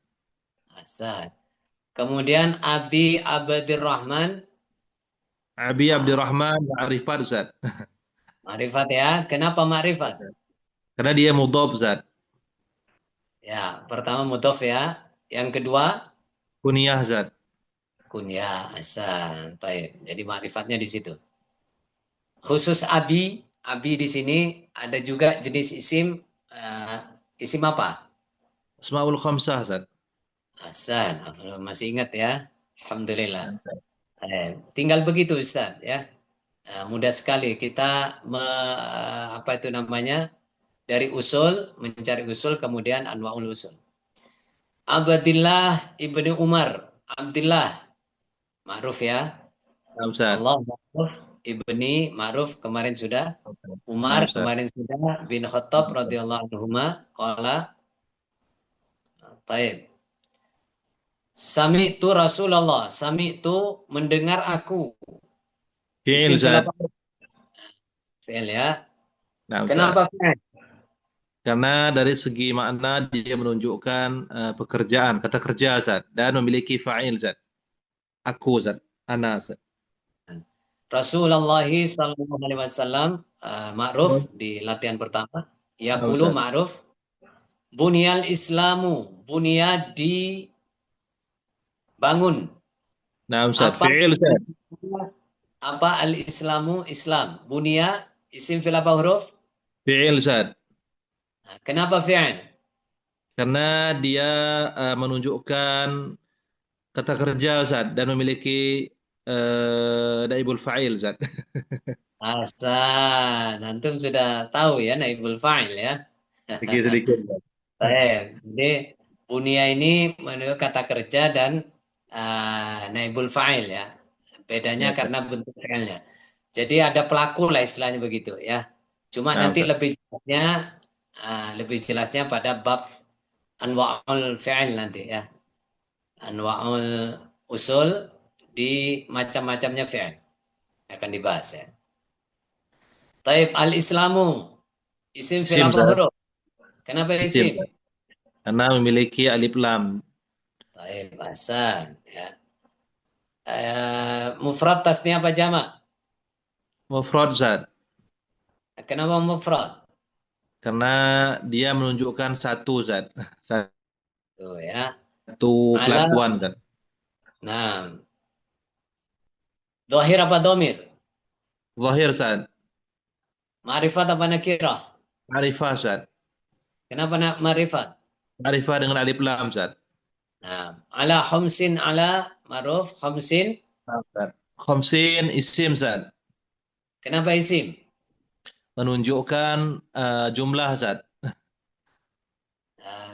Hasan. Kemudian Abi Abadir Rahman. Abi Ah, Abdurrahman ma'rifat Zat. ma'rifat ya. Kenapa ma'rifat? Karena dia mudhaf Zat. Ya, pertama mudhof ya. Yang kedua Kunyah Zat. kunyah Hasan. Taib. Jadi ma'rifatnya di situ. Khusus Abi, Abi di sini ada juga jenis isim. eh, isim apa? Asmaul khamsah Zat. Hasan. Masih ingat ya? Alhamdulillah. Tinggal begitu Ustaz ya. Mudah sekali kita apa itu namanya, dari usul mencari usul kemudian anwaul usul. Abdillah ibnu Umar. Abdillah ma'ruf ya. Nah, Zat. Allah ma'ruf, ibni ma'ruf kemarin sudah. Umar Nah, Zat. kemarin sudah, bin Khattab radhiyallahu anhuma qala. Taib. Sami itu Rasulullah, sami itu mendengar aku. Isim Fi'il fil Zat. apa? Fi'il ya. Nah, Kenapa Zat. fi'il? Karena dari segi makna dia menunjukkan pekerjaan, kata kerja Zat. Dan memiliki fa'il Zat. Aku Zat. Ana Zat. Rasulullah sallallahu alaihi wasallam ma'ruf di latihan pertama. Nah, Yaqulu Zat. ma'ruf. Bunyal Islamu, bunya dibangun. Nah, Zat. Apa Fi'il Zat. apa al-Islamu Islam? Bunya isim fil apa huruf? Fi'il Zat. Nah, kenapa fi'il? Karena dia menunjukkan kata kerja Zat. Dan memiliki naibul fa'il Zat. Hasan, antum sudah tahu ya naibul fa'il ya. Sedikit-sedikit Zat. Jadi bunya ini menurut kata kerja dan naibul fa'il ya. Bedanya Ya, Zat. karena bentuk fi'ilnya. Jadi ada pelaku lah istilahnya begitu ya. Cuma Nah, nanti Zat. lebih jelasnya pada bab anwa'ul fi'il nanti ya. Anwa'ul usul di macam-macamnya fi'il akan dibahas ya. Taib al-Islamu isim fil Isim apa Zat. huruf? Kenapa Isim isim? Zat. Karena memiliki alif lam. Taib Hasan ya. Mufrad tasnya apa jamak? Mufrad Zat. Kenapa mufrad? Karena dia menunjukkan satu Zat. Tuh ya. Satu Ala, kelakuan Zat. nah, dohir apa domir? Zahir Zat. Ma'rifat apa nakirah? Ma'rifah Zat. Kenapa nak ma'rifat? Ma'rifah dengan alif lam Zat. Nah, ala khumsin ala ma'ruf khumsin. Zat. Khamsin isim Zat. Kenapa isim? Menunjukkan jumlah Zat.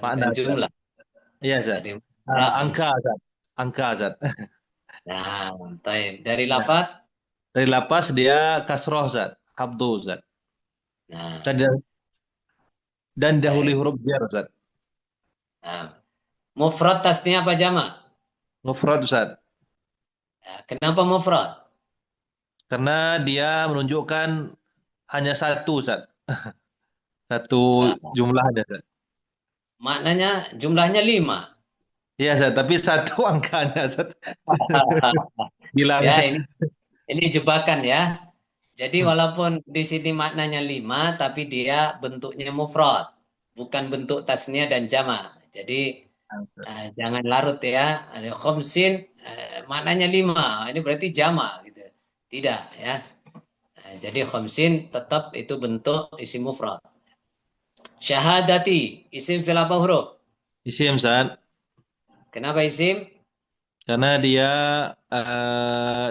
Makna Bukan Zat. jumlah. Iya Zat. Tadi ya Angka khumsin. Zat. Angka Zat. Nah, baik. Dari Ya. lafaz. Dari lapas dia kasroh Zat. Habdu Zat. Nah, Dan, dan dahului baik. huruf jar Zat. Nah, mufrad tasnya apa jamak? Mufrad Zat. Nah, kenapa mufrad? Karena dia menunjukkan hanya satu Zat. Satu Nah, jumlah aja Zat. maknanya jumlahnya 5. Iya Zat, tapi satu angkanya Zat. Ya, Bilangnya. ini jebakan ya. Jadi walaupun di sini maknanya 5, tapi dia bentuknya mufrad, bukan bentuk tasnya dan jamak. Jadi jangan larut ya. Ada khomsin, maknanya 5. Ini berarti jamak gitu. Tidak ya. Nah, jadi khomsin tetap itu bentuk isim mufrad. Syahadati, isim fil apa huruf? Isim Zat. Kenapa isim? Karena dia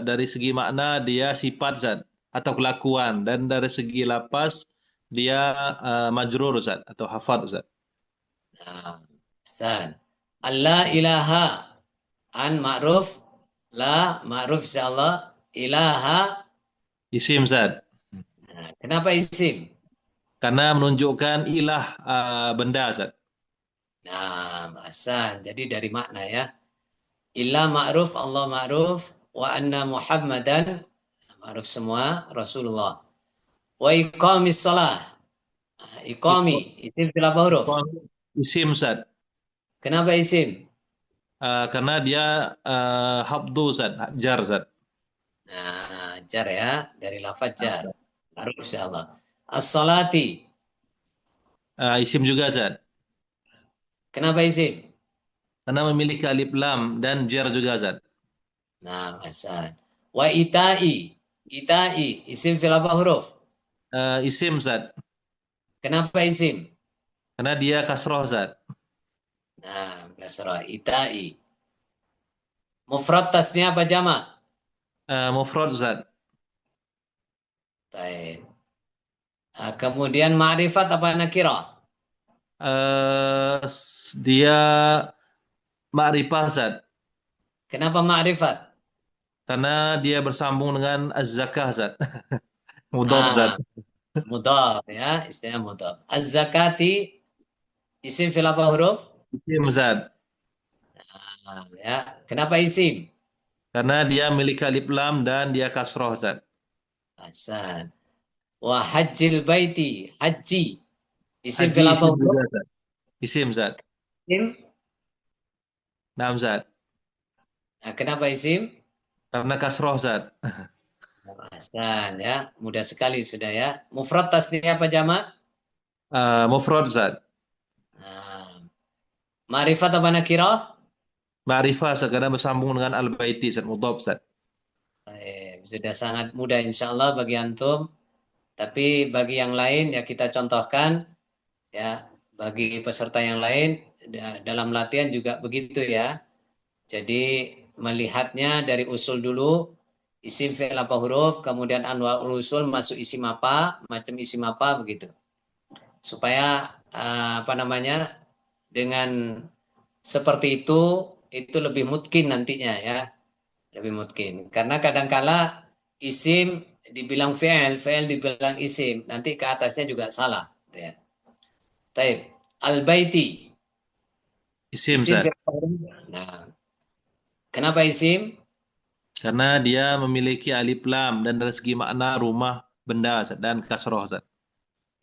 dari segi makna dia sifat Zat atau kelakuan dan dari segi lapas dia majrur Zat atau hafad Zat. Nah, Hasan. Allah ilaha an ma'ruf, la ma'ruf insyaallah, ilaha. Isim Zat. Nah, kenapa isim? Karena menunjukkan ilah benda Zat. Nah, Hasan. Jadi dari makna ya. Ilah ma'ruf, Allah ma'ruf, wa anna Muhammadan ma'ruf semua Rasulullah. Wa iqamis salah. Nah, iqami, Iko- isim fil apa huruf? Isim Zat. Kenapa isim? Karena dia habdu Zat, jar Zat. Nah, jar ya, dari lafaz jar. Ma'ruf insyaallah. As-salati. Isim juga Zat. Kenapa isim? Karena memiliki alif lam dan jar juga Zat. Nah, Hasan. Wa itai. Itai, isim fil apa huruf? Isim Zat. Kenapa isim? Karena dia kasroh Zat. Nah, kasrah itai. Mufrad tasnya apa jamak? Mufrad Zat. Baik. Nah, kemudian ma'rifat apa nakirah? Dia ma'rifah Zat. Kenapa ma'rifat? Karena dia bersambung dengan az-zakah Zat. Mudhaf Zat. Ah, mudhaf ya, istilahnya mudhaf. Az-zakati, isim fil apa huruf? Isim Zat. Ah, ya. Kenapa isim? Karena dia memiliki alif lam dan dia kasroh Zat. Hasan. Wa hajjil baiti, haji. Isim Haji fil apa isim huruf? juga Zat. Isim Zat. Isim. Naam Zat. Nah, kenapa isim? Karena kasroh Zat. Hasan ya, mudah sekali sudah ya. Mufrad tasnya apa jamak? Mufrad Zat. Nah, ma'rifat apa nakirah? Ma'rifah Zat. Karena bersambung dengan al-baiti Zat. Mudhaf Zat. Sudah sangat mudah insya Allah bagi antum. Tapi bagi yang lain ya kita contohkan ya. Bagi peserta yang lain dalam latihan juga begitu ya. Jadi melihatnya dari usul dulu, isim fi'il apa huruf, kemudian anwaul usul masuk isim apa, macam isim apa begitu. Supaya apa namanya? Dengan seperti itu lebih mungkin nantinya ya, lebih mungkin. Karena kadangkala isim dibilang fi'il, fi'il dibilang isim, nanti ke atasnya juga salah. Ya. Taib. Al-baiti, Isim isim Zat. fi'il. Nah, kenapa isim? Karena dia memiliki alif lam dan dari segi makna rumah benda Zat. Dan kasroh Zat.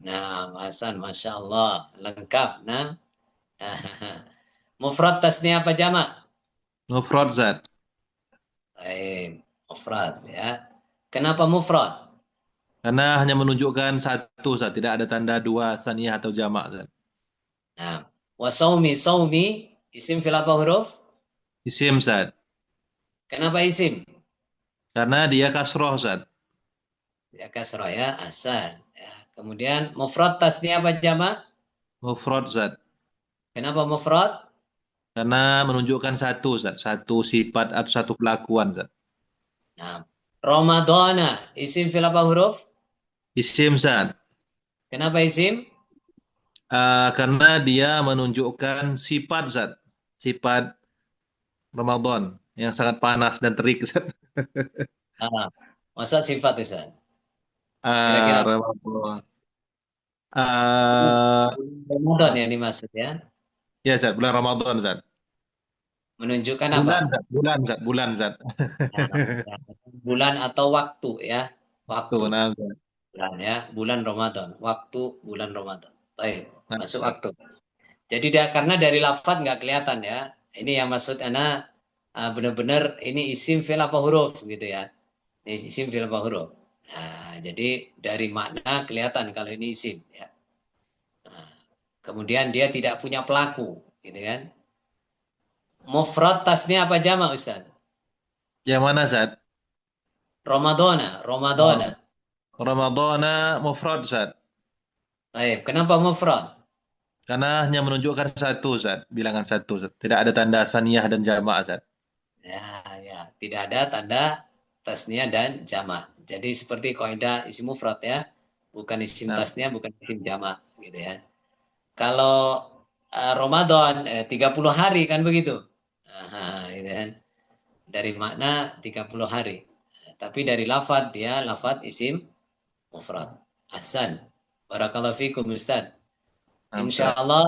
Nah, Hasan, Masya Allah, lengkap. Nah, mufrad tasnya apa jamak? Mufrad Zat. Baik, mufrad ya. Kenapa mufrad? Karena hanya menunjukkan satu Zat. Tidak ada tanda dua, saniyah atau jamak Zat. Nah, wasaumi, saumi, isim fil apa huruf? Isim Zat. Kenapa isim? Karena dia kasroh Zat. Ya kasroh ya, asal. Ya. Kemudian mufrad tasnya apa jamak? Mufrad Zat. Kenapa mufrad? Karena menunjukkan satu Zat. Satu sifat atau satu kelakuan Zat. Nah, Ramadana, isim fil apa huruf? Isim Zat. Kenapa isim? Karena dia menunjukkan sifat Zat. Sifat Ramadan. yang sangat panas dan terik, Ustaz. Ah, masa sifat Ustaz? Kira-kira Ramadan. Ah, Ramadan yang dimaksud ya? ya, Ustaz, bulan Ramadan, Ustaz. Menunjukkan apa? Bulan, Ustaz. Bulan, Ustaz. Bulan, Ustaz. Ya, bulan atau waktu ya? Tuh, Waktu. nah, Ustaz. Bulan ya, bulan Ramadan. Waktu bulan Ramadan. Baik, Nah, masuk Ustaz. waktu. Jadi karena dari lafaz nggak kelihatan ya. Ini yang maksud ana benar-benar ini isim fi'il apa huruf gitu ya. Ini isim fi'il apa huruf. Nah, jadi dari makna kelihatan kalau ini isim ya. Nah, kemudian dia tidak punya pelaku gitu kan. Mufrad tasnya apa jama Ustaz? Yang mana, Ustaz? Ramadana, Ramadana. Oh, Ramadana mufrad, Ustaz. Baik, kenapa mufrad? Karena hanya menunjukkan satu, Ustaz. Bilangan satu, Ustaz. Tidak ada tanda saniyah dan jamaah, Ustaz. Ya, ya, tidak ada tanda tasnya dan jama. Jadi seperti kaidah isim mufrad ya, bukan isim Nah, tasnya, bukan isim jama gitu ya. Kalau Ramadan 30 hari kan begitu. Gitu kan. Dari makna 30 hari. Tapi dari lafad dia lafad isim mufrad. Hasan. Barakallahu fikum Ustaz. nah, Insya Ustaz. Allah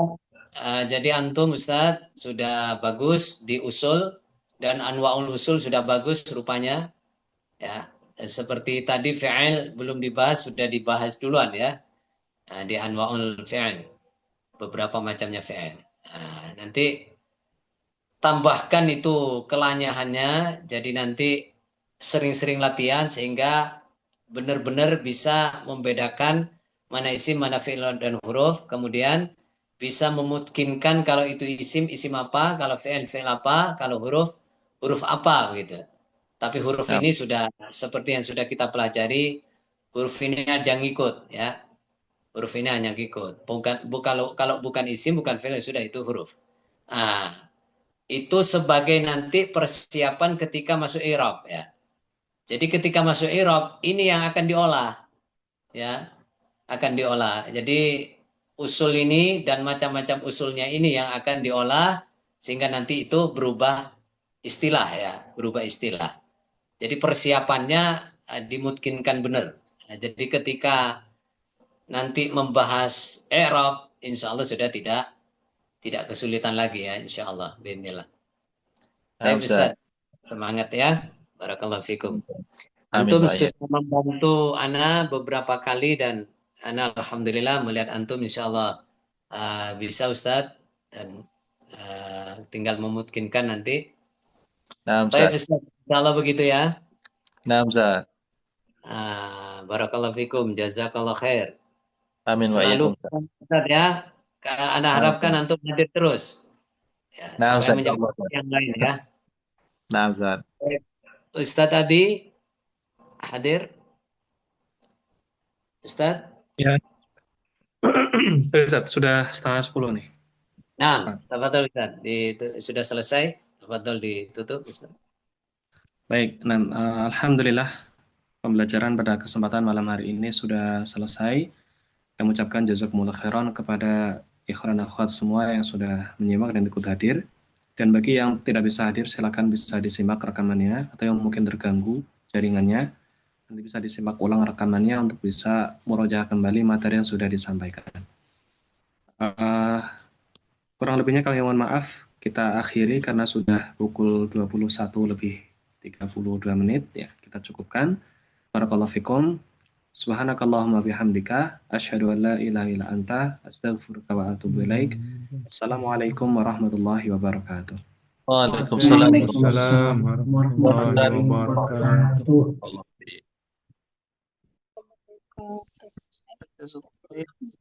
jadi antum Ustaz sudah bagus di usul dan anwaul usul sudah bagus rupanya ya. Seperti tadi fi'il belum dibahas sudah dibahas duluan ya. Nah, di anwaul fi'il beberapa macamnya fi'il. Nah, nanti tambahkan itu kelanyahannya jadi nanti sering-sering latihan sehingga benar-benar bisa membedakan mana isim, mana fi'il dan huruf, kemudian bisa memungkinkan kalau itu isim, isim apa, kalau fi'il, fi'il apa, kalau huruf, huruf apa gitu. Tapi huruf Nah, ini sudah seperti yang sudah kita pelajari, huruf ini ada yang ikut ya. Huruf ini hanya ikut. Kalau bukan isim, bukan fi'il sudah itu huruf. Ah, itu sebagai nanti persiapan ketika masuk i'rab ya. Jadi ketika masuk i'rab ini yang akan diolah ya, akan diolah. Jadi usul ini dan macam-macam usulnya ini yang akan diolah sehingga nanti itu berubah istilah ya, berubah istilah. Jadi persiapannya dimungkinkan benar. Nah, jadi ketika nanti membahas i'rab insya Allah sudah tidak kesulitan lagi ya insya Allah. Bismillah. nah, Baik Ustaz. Ustaz, semangat ya. Barakallahu fikum. Amin, Antum Pak. Ya. sudah membantu Ana beberapa kali dan Ana alhamdulillah melihat antum insyaallah bisa Ustaz dan tinggal memungkinkan nanti. Nah, Baik Ustaz. Ustaz, insyaallah begitu ya. Nah, Ustaz. Barakallahu fikum, jazakallah khair. Amin, Pak. Ya, Selalu Ustaz. Ustaz ya. Ana Nah, harapkan Ustaz. antum hadir terus ya, Nah, supaya Ustaz. Ya menjadi Allah, Ustaz. yang lain ya. Nah, Ustaz. Baik. Ustaz tadi hadir, Ustaz. Ya, Ustaz, sudah 9:30 nih. Nah, tafadhol Ustaz. Sudah selesai. Tafadhol ditutup Ustaz. Baik, alhamdulillah pembelajaran pada kesempatan malam hari ini sudah selesai. Kami ucapkan jazakumullah khairan kepada ikhwan dan akhwat semua yang sudah menyimak dan ikut hadir. Dan bagi yang tidak bisa hadir, silakan bisa disimak rekamannya atau yang mungkin terganggu jaringannya, nanti bisa disimak ulang rekamannya untuk bisa murojaah kembali materi yang sudah disampaikan. Kurang lebihnya kami mohon maaf, kita akhiri karena sudah pukul 21:32 ya, kita cukupkan. Barakallahu fikum. Subhanakallahumma bihamdika asyhadu an la ilaha illa anta astaghfiruka wa atubu ilaik. Assalamualaikum warahmatullahi wabarakatuh. Waalaikumsalam Waalaikumsalam warahmatullahi wabarakatuh. warahmatullahi wabarakatuh.